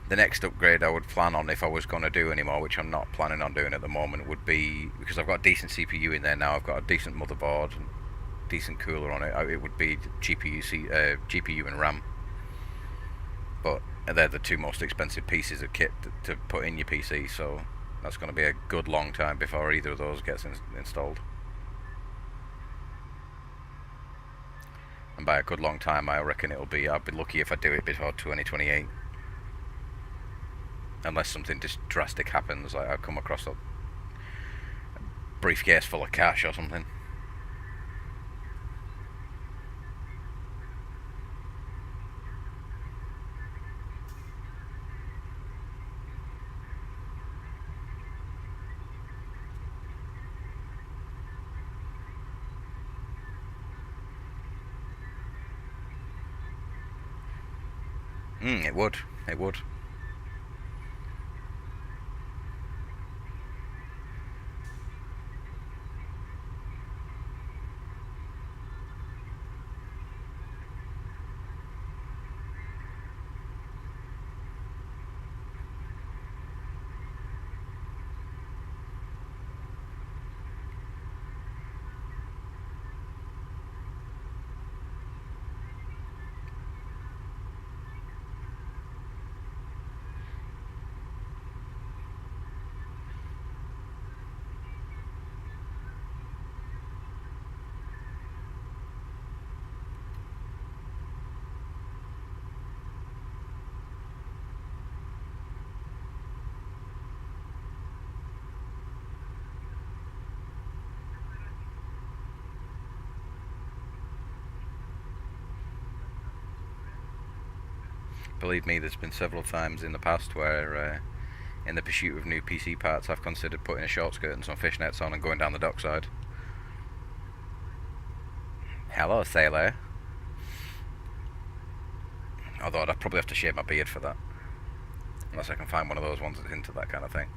[SPEAKER 1] The next upgrade I would plan on, if I was going to do any more, which I'm not planning on doing at the moment, would be, because I've got a decent CPU in there now, I've got a decent motherboard and decent cooler on it, it would be GPU and RAM. But they're the two most expensive pieces of kit to put in your PC, so that's going to be a good long time before either of those gets installed. And by a good long time, I reckon I'll be lucky if I do it before 2028. Unless something just drastic happens, like I come across a briefcase full of cash or something. It would. It would. Believe me, there's been several times in the past where in the pursuit of new PC parts, I've considered putting a short skirt and some fishnets on and going down the dockside. Hello, sailor. Although I'd probably have to shave my beard for that. Unless I can find one of those ones that's into that kind of thing.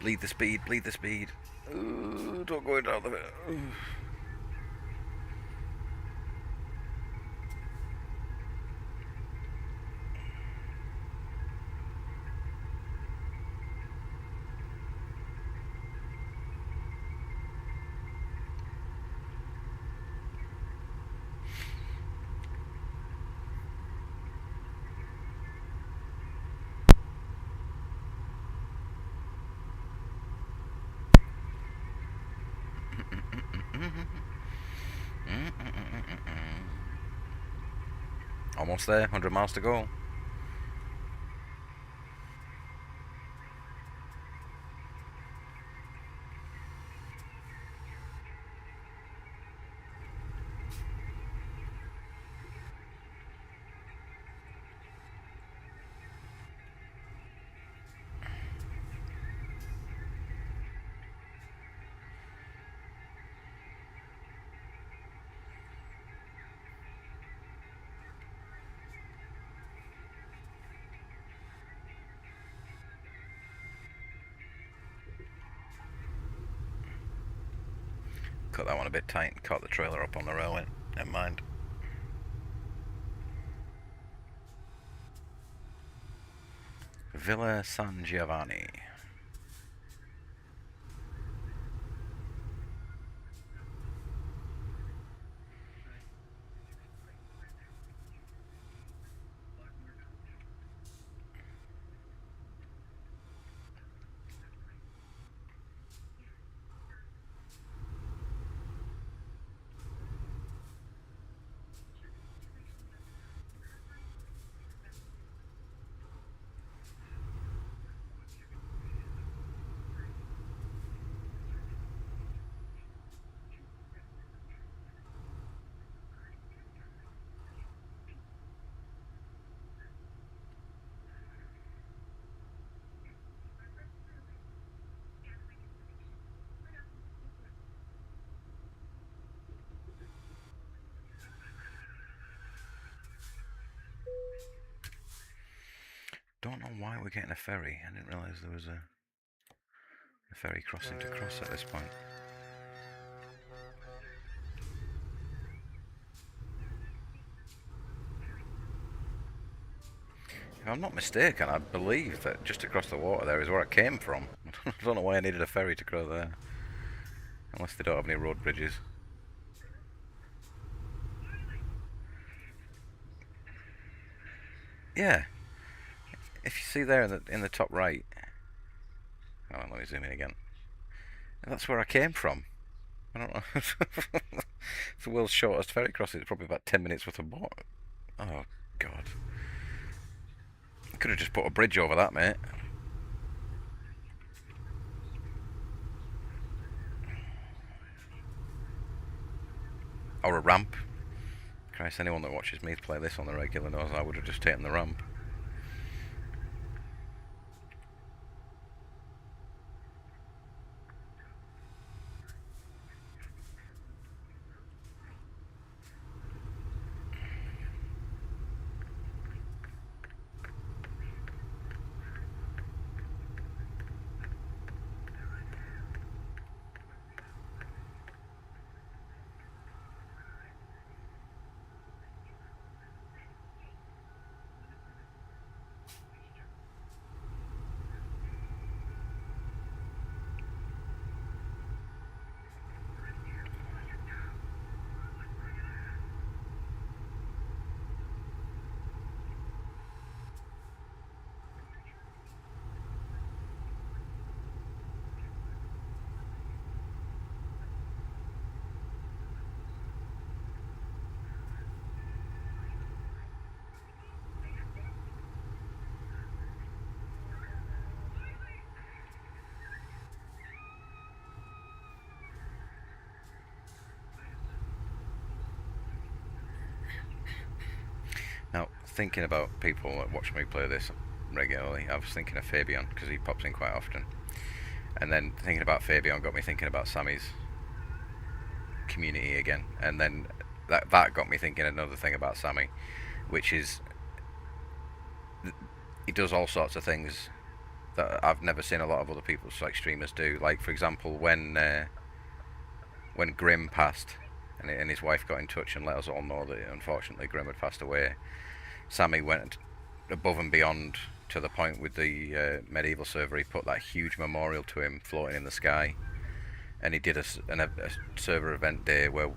[SPEAKER 1] Bleed the speed, bleed the speed. Ooh, don't go down the... Ooh. Almost there, 100 miles to go. Cut that one a bit tight, caught the trailer up on the railway. Never mind. Villa San Giovanni. Don't know why we're getting a ferry. I didn't realise there was a ferry crossing to cross at this point. If I'm not mistaken, I believe that just across the water there is where I came from. I don't know why I needed a ferry to cross there. Unless they don't have any road bridges. Yeah. If you see there in the top right. Hold on, let me zoom in again. That's where I came from. I don't know. It's the world's shortest ferry crossing. It's probably about 10 minutes worth of water. Oh, God. I could have just put a bridge over that, mate. Or a ramp. Christ, anyone that watches me play this on the regular knows I would have just taken the ramp. thinking about people that watch me play this regularly. I was thinking of Fabian because he pops in quite often, and then thinking about Fabian got me thinking about Sammy's community again, and then that got me thinking another thing about Sammy, which is he does all sorts of things that I've never seen a lot of other people, like streamers, do. Like for example, when Grim passed, and his wife got in touch and let us all know that unfortunately Grim had passed away, Sammy went above and beyond to the point with the medieval server. He put that huge memorial to him floating in the sky, and he did a server event day where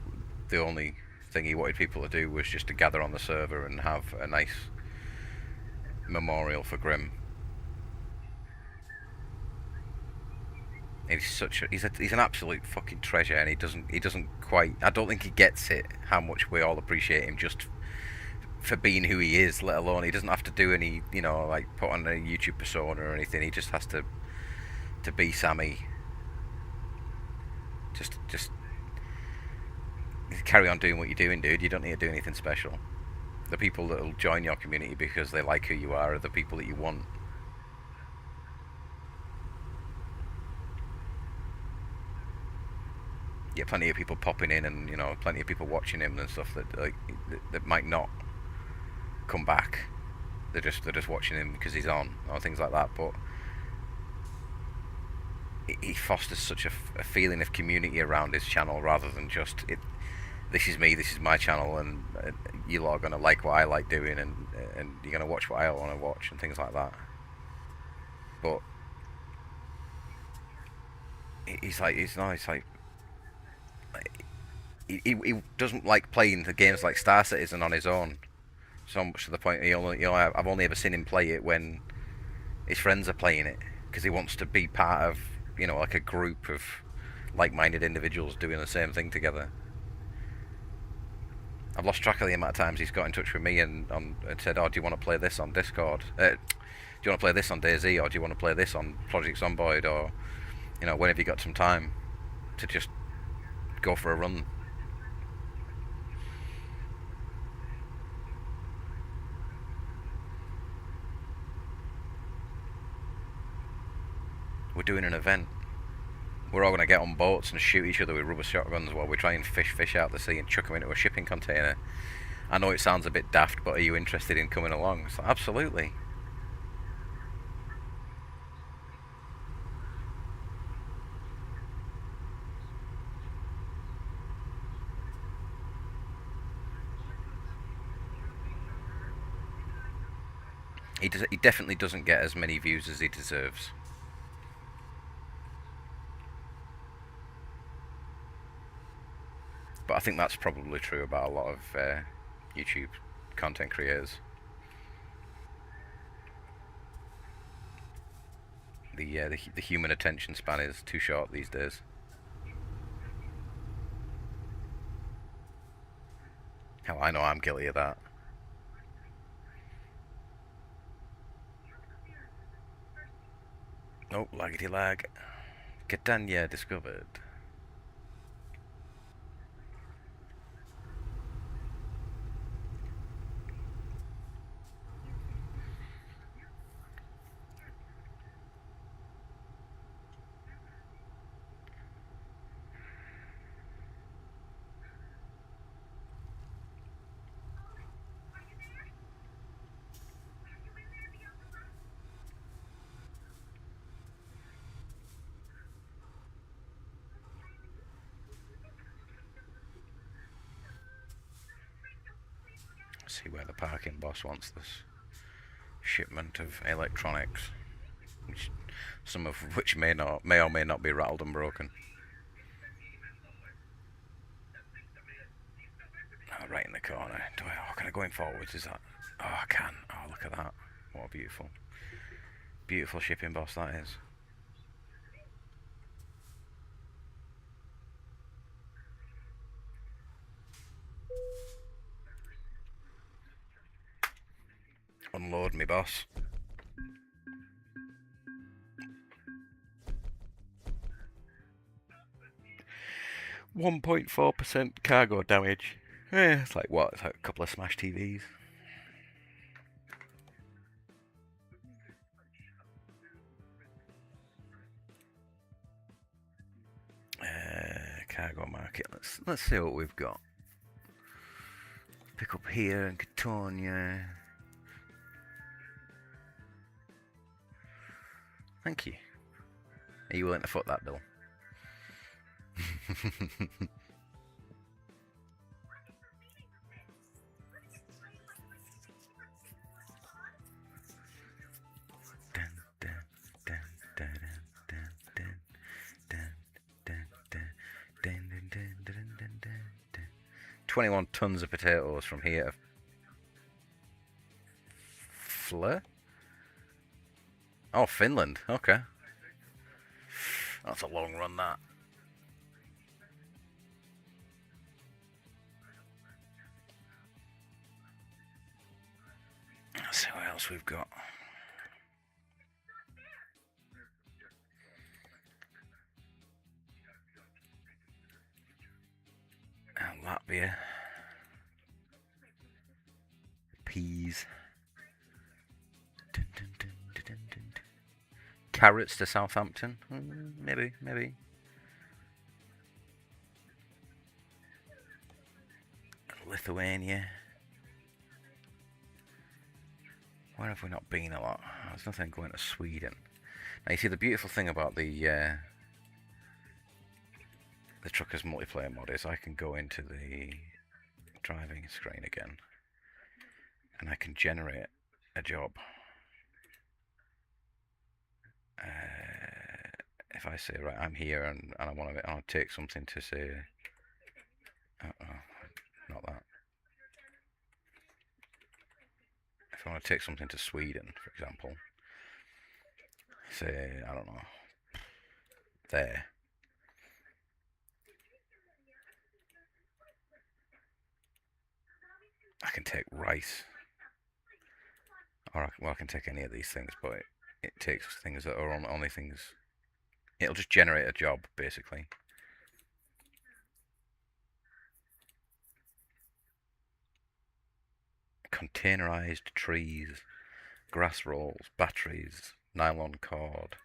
[SPEAKER 1] the only thing he wanted people to do was just to gather on the server and have a nice memorial for Grim. He's an absolute fucking treasure, and he doesn't quite. I don't think he gets it how much we all appreciate him just for being who he is. Let alone he doesn't have to do any, like put on a YouTube persona or anything. He just has to be Sammy. Just carry on doing what you're doing, dude. You don't need to do anything special. The people that'll join your community because they like who you are the people that you want. Get plenty of people popping in, and plenty of people watching him and stuff that might not come back. They're just watching him because he's on or things like that. But he fosters such a feeling of community around his channel, rather than just this is me, this is my channel, and you lot are gonna like what I like doing, and you're gonna watch what I want to watch and things like that. But he doesn't like playing the games like Star Citizen on his own. So much to the point I've only ever seen him play it when his friends are playing it, because he wants to be part of like a group of like-minded individuals doing the same thing together. I've lost track of the amount of times he's got in touch with me and said, "Oh, do you want to play this on Discord? Do you want to play this on DayZ, or do you want to play this on Project Zomboid, or when have you got some time to just go for a run?" We're doing an event. We're all going to get on boats and shoot each other with rubber shotguns while we try and fish out the sea and chuck them into a shipping container. I know it sounds a bit daft, but are you interested in coming along? It's like, absolutely. He definitely doesn't get as many views as he deserves. But I think that's probably true about a lot of YouTube content creators. The human attention span is too short these days. Hell, I know I'm guilty of that. Oh, laggity lag. Catania discovered. See where the parking boss wants this shipment of electronics, some of which may or may not be rattled and broken. Oh, right in the corner. Can I go in forwards? Is that? Oh, I can. Oh, look at that. What a beautiful shipping boss that is. Unload me, boss. %1.4% cargo damage. It's like what? It's like a couple of smashed TVs. Cargo market. Let's see what we've got. Pick up here in Catonia. Thank you. Are you willing to foot that bill? Dun, dun, dun, dun, dun, dun, dun, dun, dun, dun, dun, dun, dun, dun. 21 tons of potatoes from here to Fleur? Oh, Finland. Okay. That's a long run, that. Let's see what else we've got. Latvia. Peas. Dun, dun, dun, dun, dun, dun. Carrots to Southampton. Maybe. Lithuania. Where have we not been a lot? There's nothing going to Sweden. Now you see the beautiful thing about the Truckers multiplayer mod is I can go into the driving screen again and I can generate a job. If I say, right, I'm here and I want to take something to say, not that. If I want to take something to Sweden, for example, say, I don't know, there. I can take rice, or I can take any of these things, but it takes things that are only things. It'll just generate a job, basically. Containerized trees, grass rolls, batteries, nylon cord,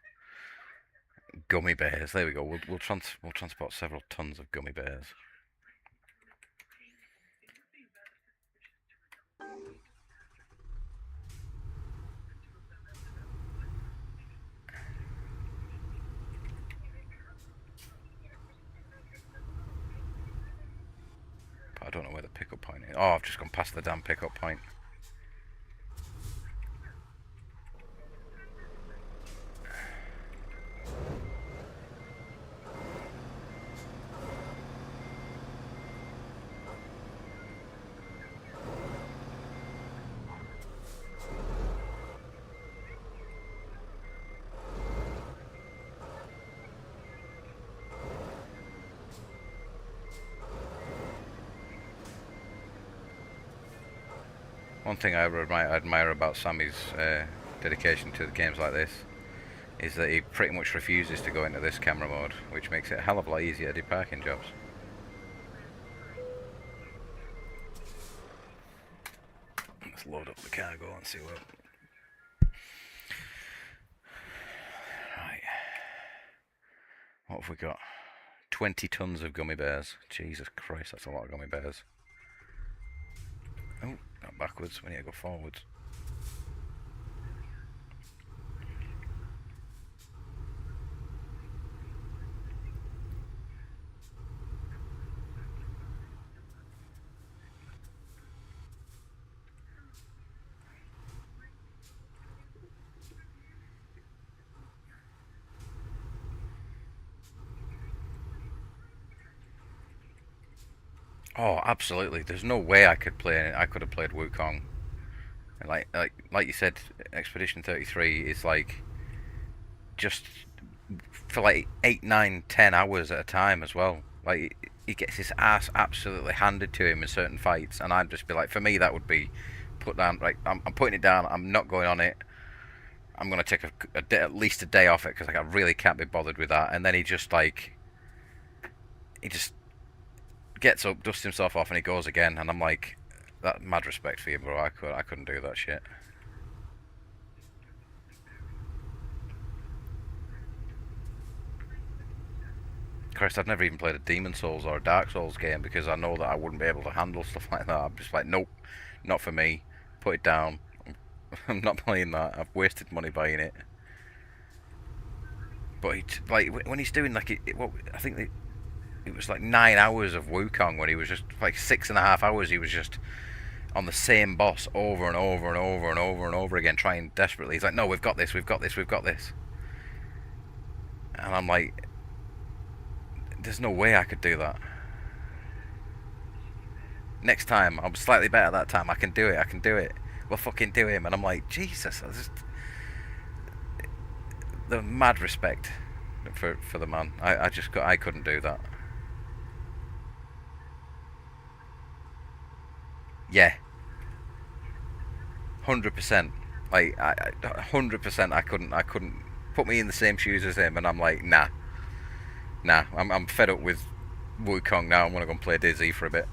[SPEAKER 1] gummy bears. There we go. We'll transport several tons of gummy bears. But I don't know where the pickup point is. Oh, I've just gone past the damn pickup point. One thing I admire about Sammy's dedication to games like this is that he pretty much refuses to go into this camera mode, which makes it a hell of a lot easier to do parking jobs. Let's load up the cargo and see what... Right. What have we got? 20 tons of gummy bears. Jesus Christ, that's a lot of gummy bears. Oh, not backwards, we need to go forwards. Oh, absolutely. There's no way I could have played Wukong. Like you said, Expedition 33 is like just for like 8, 9, 10 hours at a time as well. Like he gets his ass absolutely handed to him in certain fights, and I'd just be like, for me that would be put down. Like I'm putting it down. I'm not going on it. I'm gonna take at least a day off it because I really can't be bothered with that. And then he just gets up, dusts himself off, and he goes again. And I'm like, that mad respect for you, bro. I couldn't do that shit. Christ, I've never even played a Demon Souls or a Dark Souls game because I know that I wouldn't be able to handle stuff like that. I'm just like, nope, not for me. Put it down. I'm not playing that. I've wasted money buying it. But like when he's doing like what I think it was like 9 hours of Wukong when he was just like 6.5 hours. He was just on the same boss over and over and over and over and over again, trying desperately. He's like, no, we've got this, we've got this, we've got this. And I'm like, there's no way I could do that. Next time, I'm slightly better that time. I can do it, I can do it. We'll fucking do him. And I'm like, Jesus, the mad respect for the man. I couldn't do that. Yeah, 100%. Like 100%, I couldn't put me in the same shoes as him. And I'm like, nah, nah. I'm fed up with Wukong now. I'm gonna go and play DayZ for a bit.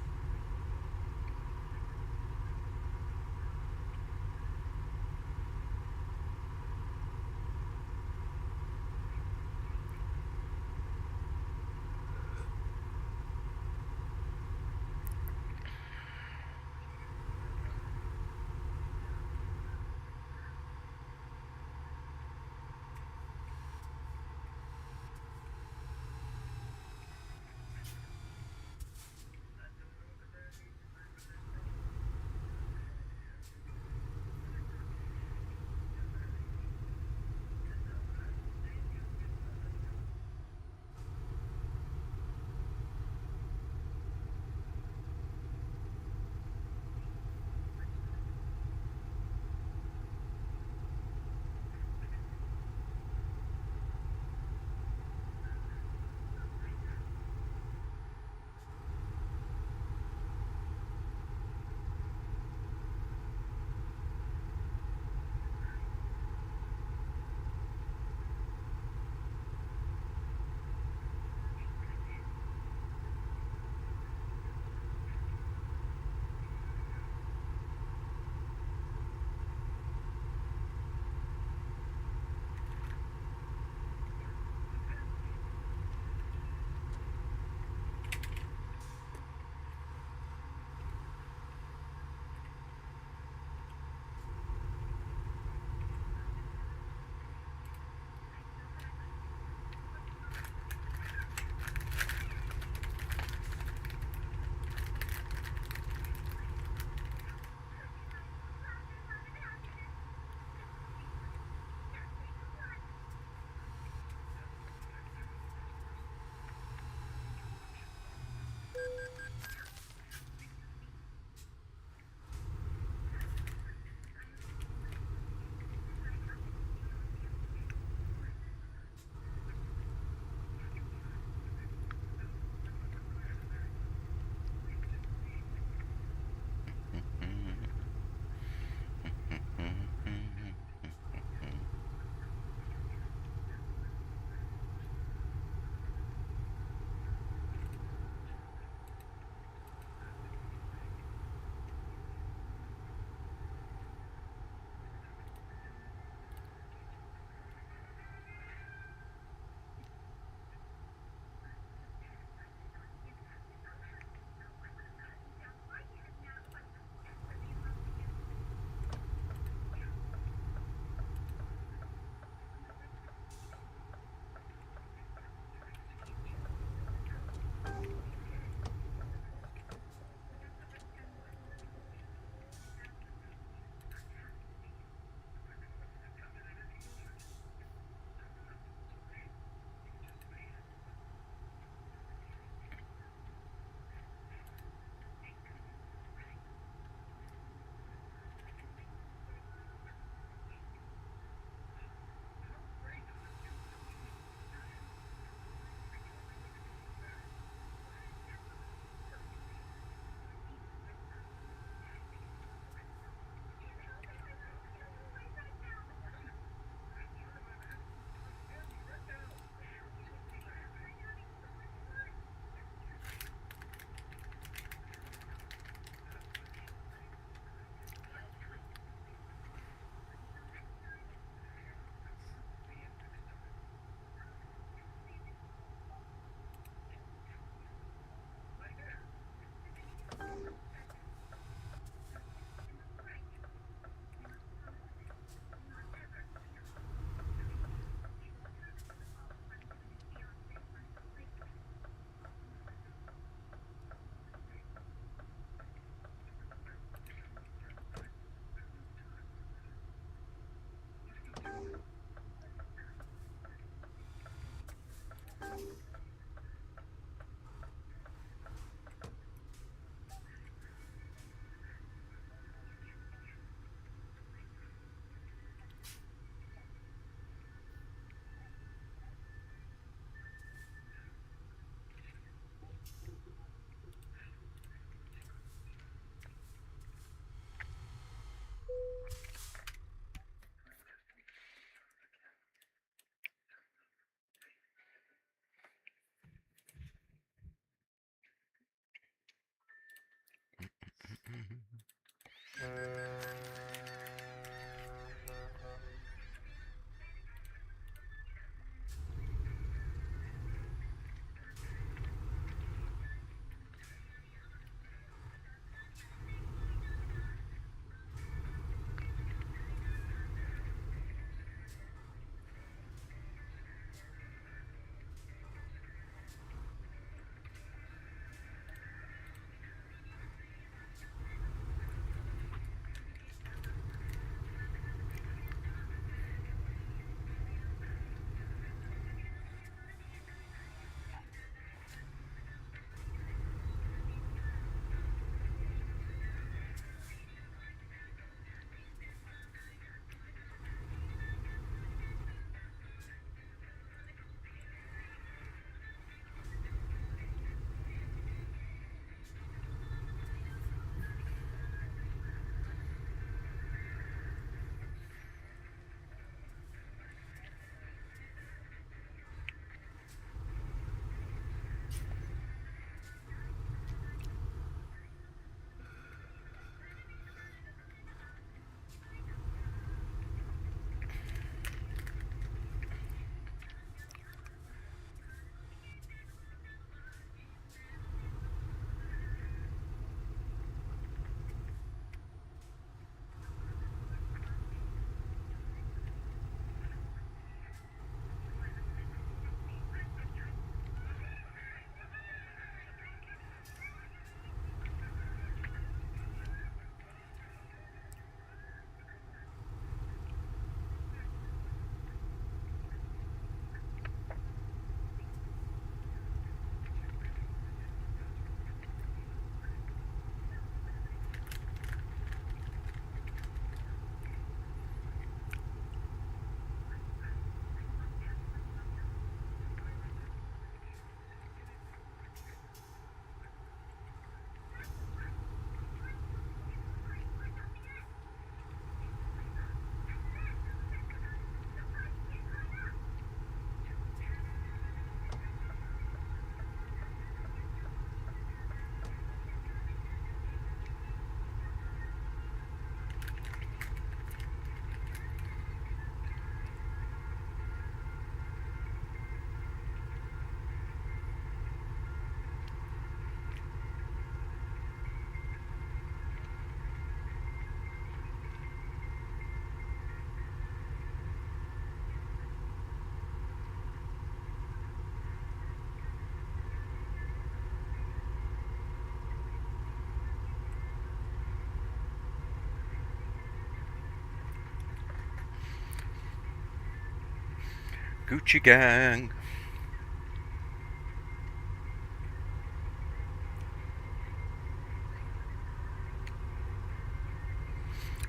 [SPEAKER 1] Gucci gang.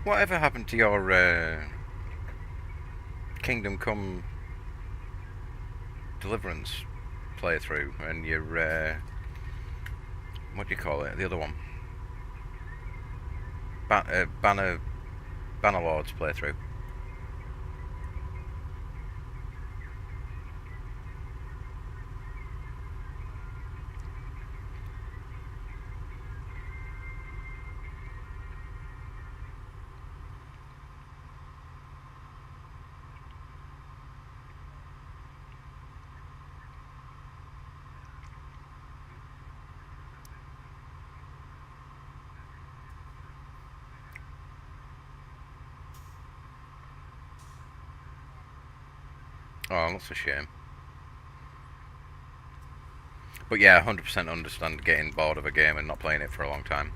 [SPEAKER 1] Whatever happened to your Kingdom Come Deliverance playthrough and your what do you call it? The other one, Bannerlord's playthrough. Oh, that's a shame. But yeah, 100% understand getting bored of a game and not playing it for a long time.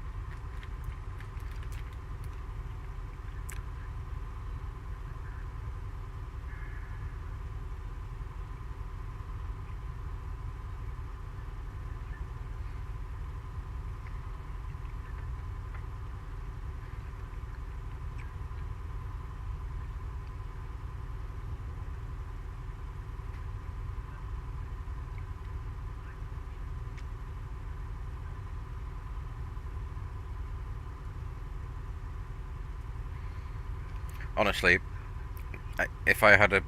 [SPEAKER 1] Honestly, if I had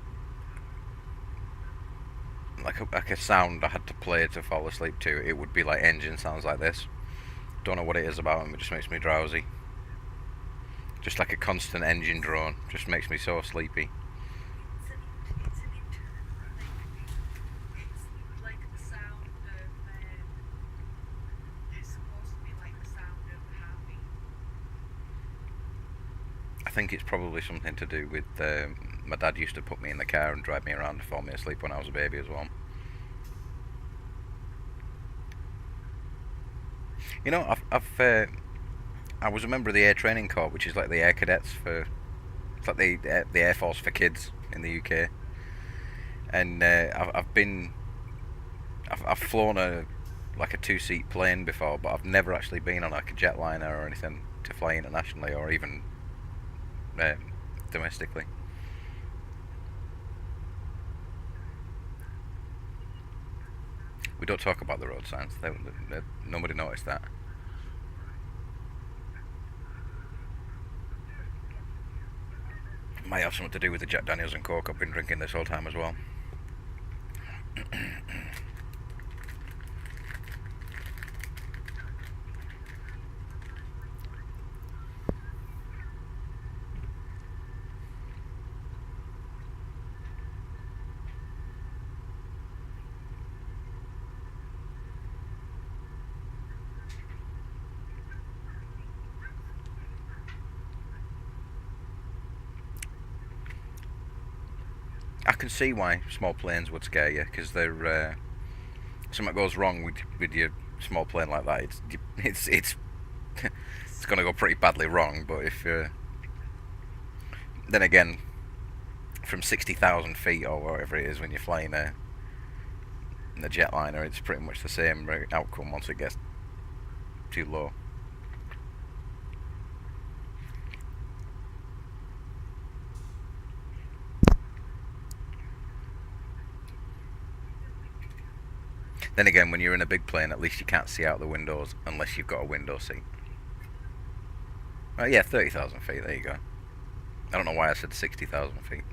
[SPEAKER 1] like a sound I had to play to fall asleep to, it would be like engine sounds like this. Don't know what it is about them, it just makes me drowsy. Just like a constant engine drone, just makes me so sleepy. I think it's probably something to do with my dad used to put me in the car and drive me around to fall me asleep when I was a baby as well. You know, I was a member of the Air Training Corps, which is like the Air Cadets for, it's like the Air Force for kids in the UK. And I've flown like a 2-seat plane before, but I've never actually been on like a jetliner or anything to fly internationally or even domestically. We don't talk about the road signs. Nobody noticed that. Might have something to do with the Jack Daniels and Coke I've been drinking this whole time as well. I can see why small planes would scare you, because they're something goes wrong with your small plane like that. It's it's gonna go pretty badly wrong. But if then again, from 60,000 feet or whatever it is when you're flying in a jetliner, it's pretty much the same outcome once it gets too low. Then again, when you're in a big plane, at least you can't see out the windows unless you've got a window seat. Yeah, 30,000 feet, there you go. I don't know why I said 60,000 feet.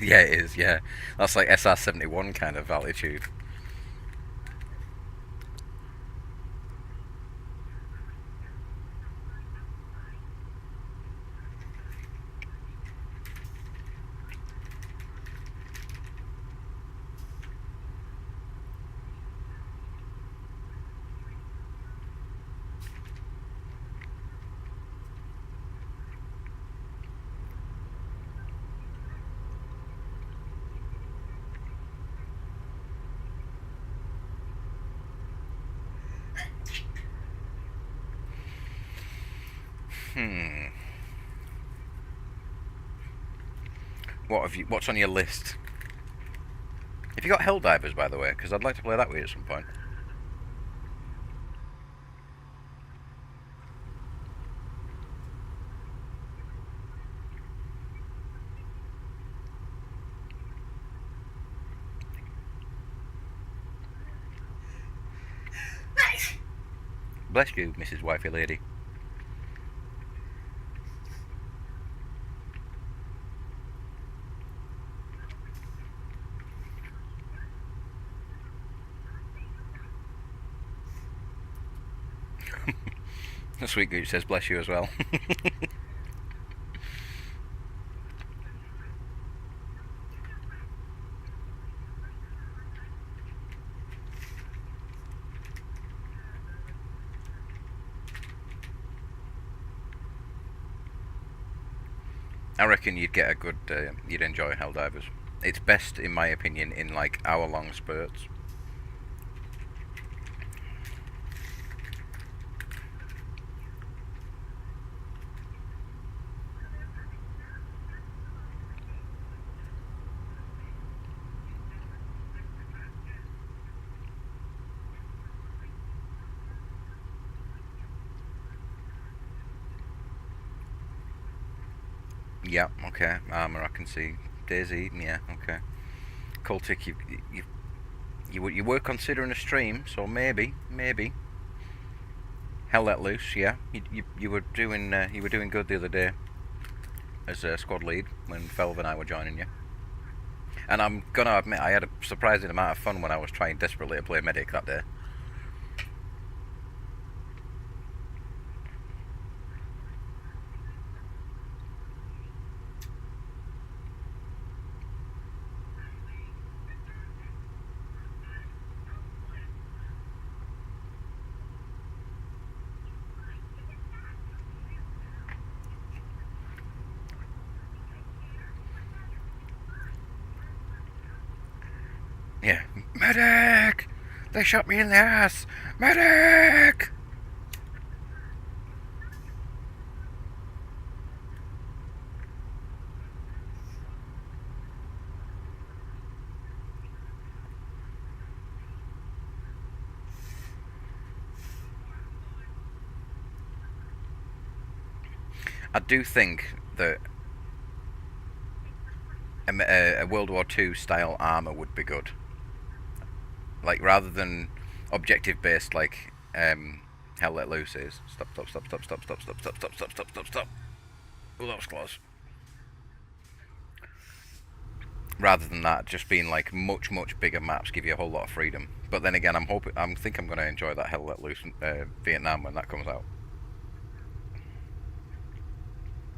[SPEAKER 1] Yeah, it is, yeah. That's like SR-71 kind of altitude. Hmm. What's on your list? Have you got Helldivers, by the way? Because I'd like to play that with you at some point. Bless you, Mrs. Wifey Lady. The sweet gooch says bless you as well. I reckon you'd get a good, you'd enjoy Helldivers. It's best, in my opinion, in like hour-long spurts. Yeah, okay. Armour, I can see. Daisy, yeah, okay. Cultic, you were considering a stream, so maybe. Hell Let Loose, yeah. You were doing good the other day as a squad lead when Felv and I were joining you. And I'm gonna admit I had a surprising amount of fun when I was trying desperately to play medic that day. Yeah. Medic! They shot me in the ass! Medic! I do think that a World War II style armour would be good. Like, rather than objective based like Hell Let Loose is. Stop. Oh, that was close. Rather than that, just being like much bigger maps give you a whole lot of freedom. But then again, I think I'm going to enjoy that Hell Let Loose Vietnam when that comes out.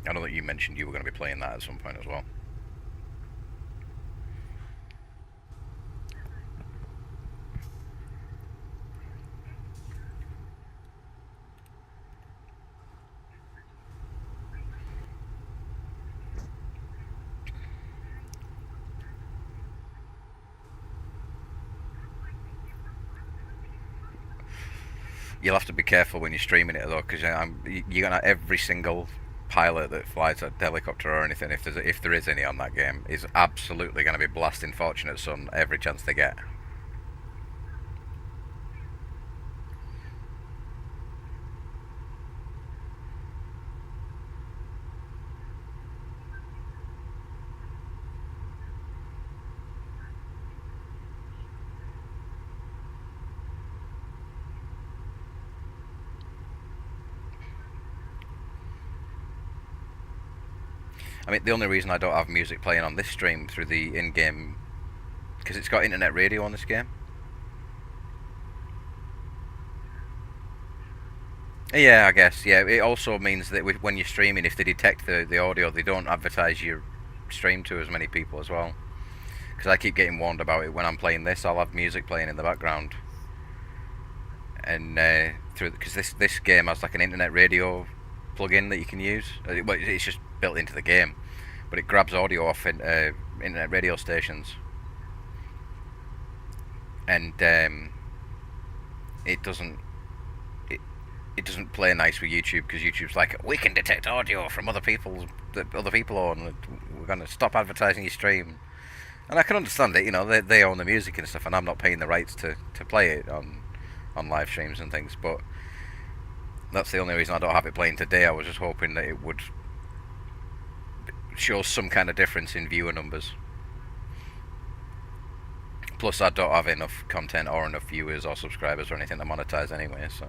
[SPEAKER 1] I know that you mentioned you were going to be playing that at some point as well. You'll have to be careful when you're streaming it though, because you're gonna every single pilot that flies a helicopter or anything, if there is any on that game, is absolutely going to be blasting Fortunate Son every chance they get. I mean, the only reason I don't have music playing on this stream through the in-game, because it's got internet radio on this game. Yeah, I guess. Yeah, it also means that when you're streaming, if they detect the audio, they don't advertise your stream to as many people as well. Because I keep getting warned about it when I'm playing this. I'll have music playing in the background, and because this game has like an internet radio plug-in that you can use. Well, it's just built into the game, but it grabs audio off internet radio stations, and it doesn't. it doesn't play nice with YouTube because YouTube's like, we can detect audio from other people's that other people own. We're going to stop advertising your stream. And I can understand it. You know, they own the music and stuff, and I'm not paying the rights to play it on live streams and things. But that's the only reason I don't have it playing today. I was just hoping that it would show some kind of difference in viewer numbers. Plus, I don't have enough content or enough viewers or subscribers or anything to monetize anyway, so.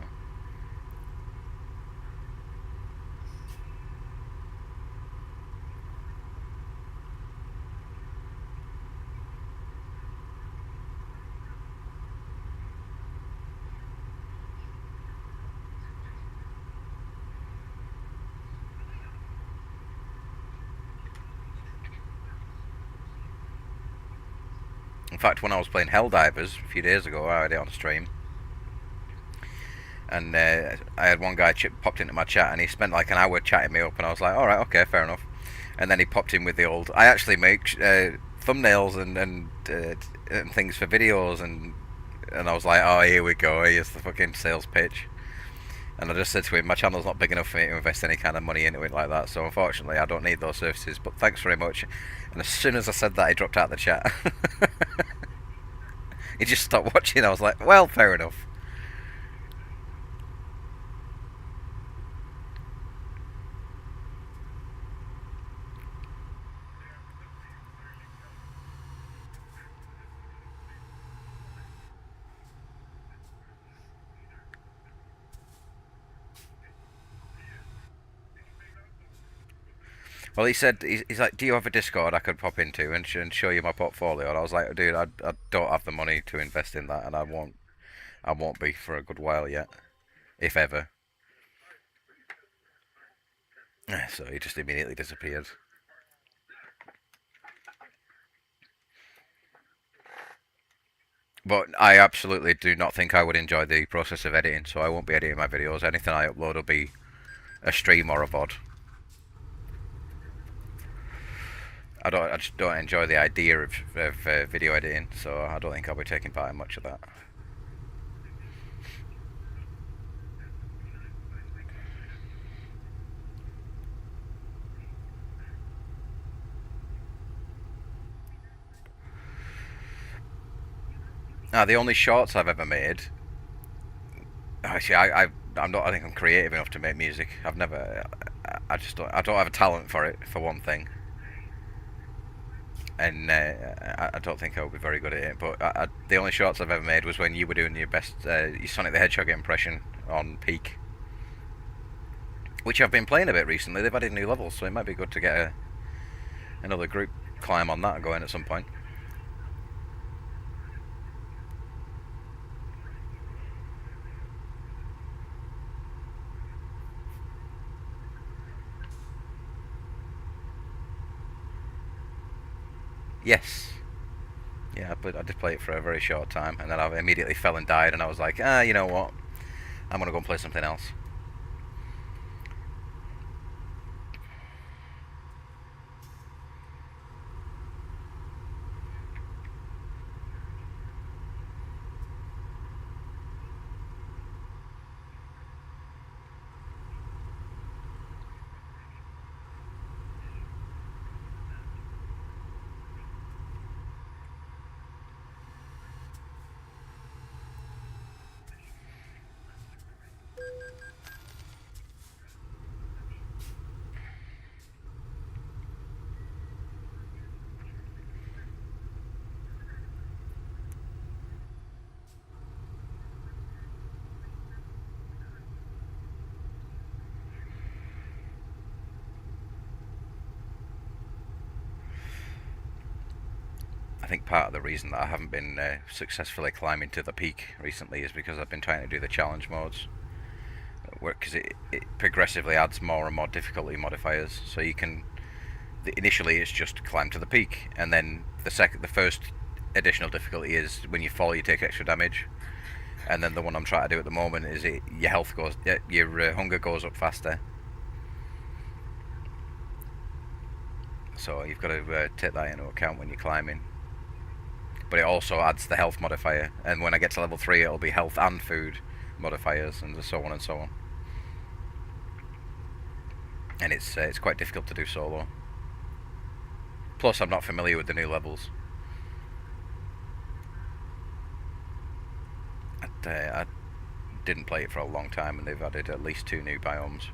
[SPEAKER 1] In fact, when I was playing Helldivers a few days ago, I had it on stream, and I had one guy popped into my chat, and he spent like an hour chatting me up, and I was like, all right, okay, fair enough. And then he popped in with the old, I actually make thumbnails and things for videos, and I was like, oh, here we go, here's the fucking sales pitch. And I just said to him, my channel's not big enough for me to invest any kind of money into it like that, so unfortunately I don't need those services, but thanks very much. And as soon as I said that, he dropped out of the chat. He just stopped watching. I was like, well, fair enough. Well, he said, he's like, do you have a Discord I could pop into and show you my portfolio? And I was like, dude, I don't have the money to invest in that, and I won't be for a good while yet, if ever. So he just immediately disappeared. But I absolutely do not think I would enjoy the process of editing, so I won't be editing my videos. Anything I upload will be a stream or a VOD. I just don't enjoy the idea of video editing, so I don't think I'll be taking part in much of that. Now, the only shorts I've ever made. Actually, I'm not. I think I'm creative enough to make music. I've never. I just don't. I don't have a talent for it, for one thing. And I don't think I would be very good at it. But the only shorts I've ever made was when you were doing your best, your Sonic the Hedgehog impression on Peak, which I've been playing a bit recently. They've added new levels, so it might be good to get another group climb on that going at some point. Yes. Yeah, but I did play it for a very short time, and then I immediately fell and died, and I was like, you know what? I'm gonna go and play something else. I think part of the reason that I haven't been successfully climbing to the peak recently is because I've been trying to do the challenge modes, because it progressively adds more and more difficulty modifiers. So you can, initially it's just climb to the peak, and then the first additional difficulty is when you fall you take extra damage, and then the one I'm trying to do at the moment is your health goes, your hunger goes up faster. So you've got to take that into account when you're climbing. But it also adds the health modifier, and when I get to level 3 it'll be health and food modifiers, and so on and so on. and it's quite difficult to do solo. Plus, I'm not familiar with the new levels. I didn't play it for a long time, and they've added at least 2 new biomes.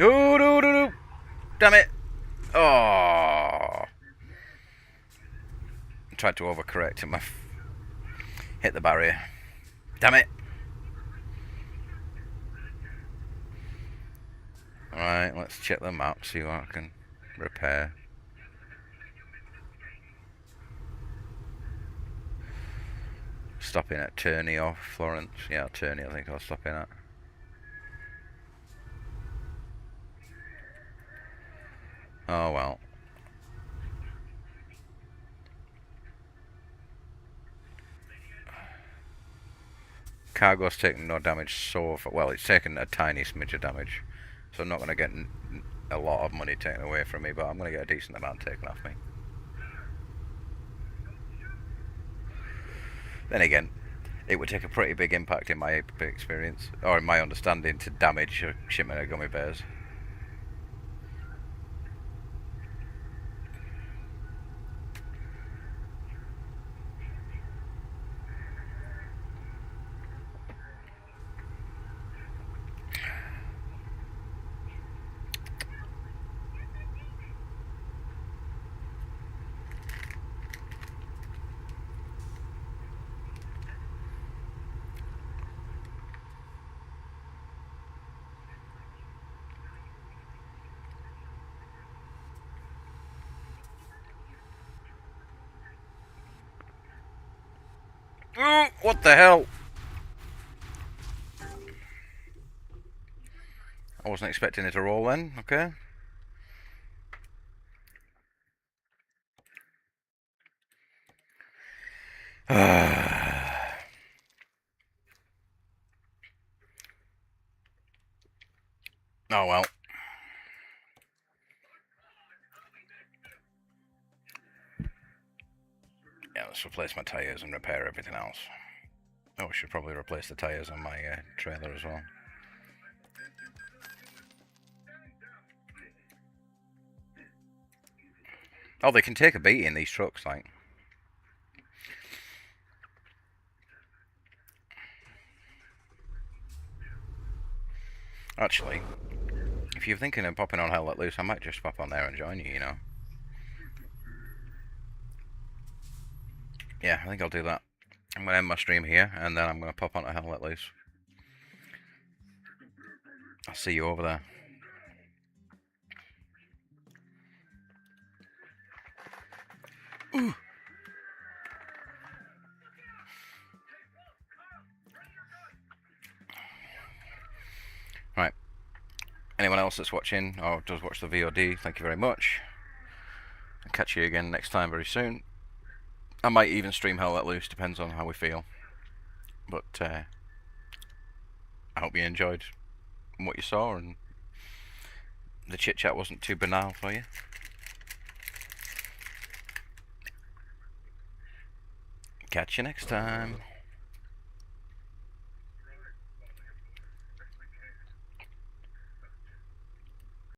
[SPEAKER 1] Oh, no, no, no. Damn it! Oh! I tried to overcorrect and hit the barrier. Damn it! Alright, let's check the map, see what I can repair. Stopping at Turney or Florence. Yeah, Turney I think I'll stop in at. Oh well. Cargo's taken no damage so far. Well, it's taken a tiny smidge of damage. So I'm not going to get a lot of money taken away from me, but I'm going to get a decent amount taken off me. Then again, it would take a pretty big impact in my experience, or in my understanding, to damage a shipment of gummy bears. Ooh, what the hell? I wasn't expecting it to roll then, okay. Oh well. Yeah, let's replace my tyres and repair everything else. Oh, I should probably replace the tyres on my trailer as well. Oh, they can take a beating, these trucks, like. Actually, if you're thinking of popping on Hell Let Loose, I might just pop on there and join you, you know? Yeah, I think I'll do that. I'm going to end my stream here, and then I'm going to pop on to Hell Let Loose. I'll see you over there. Ooh. Right. Anyone else that's watching or does watch the VOD, thank you very much. I'll catch you again next time very soon. I might even stream Hell Let Loose, depends on how we feel. But I hope you enjoyed what you saw and the chit chat wasn't too banal for you. Catch you next time.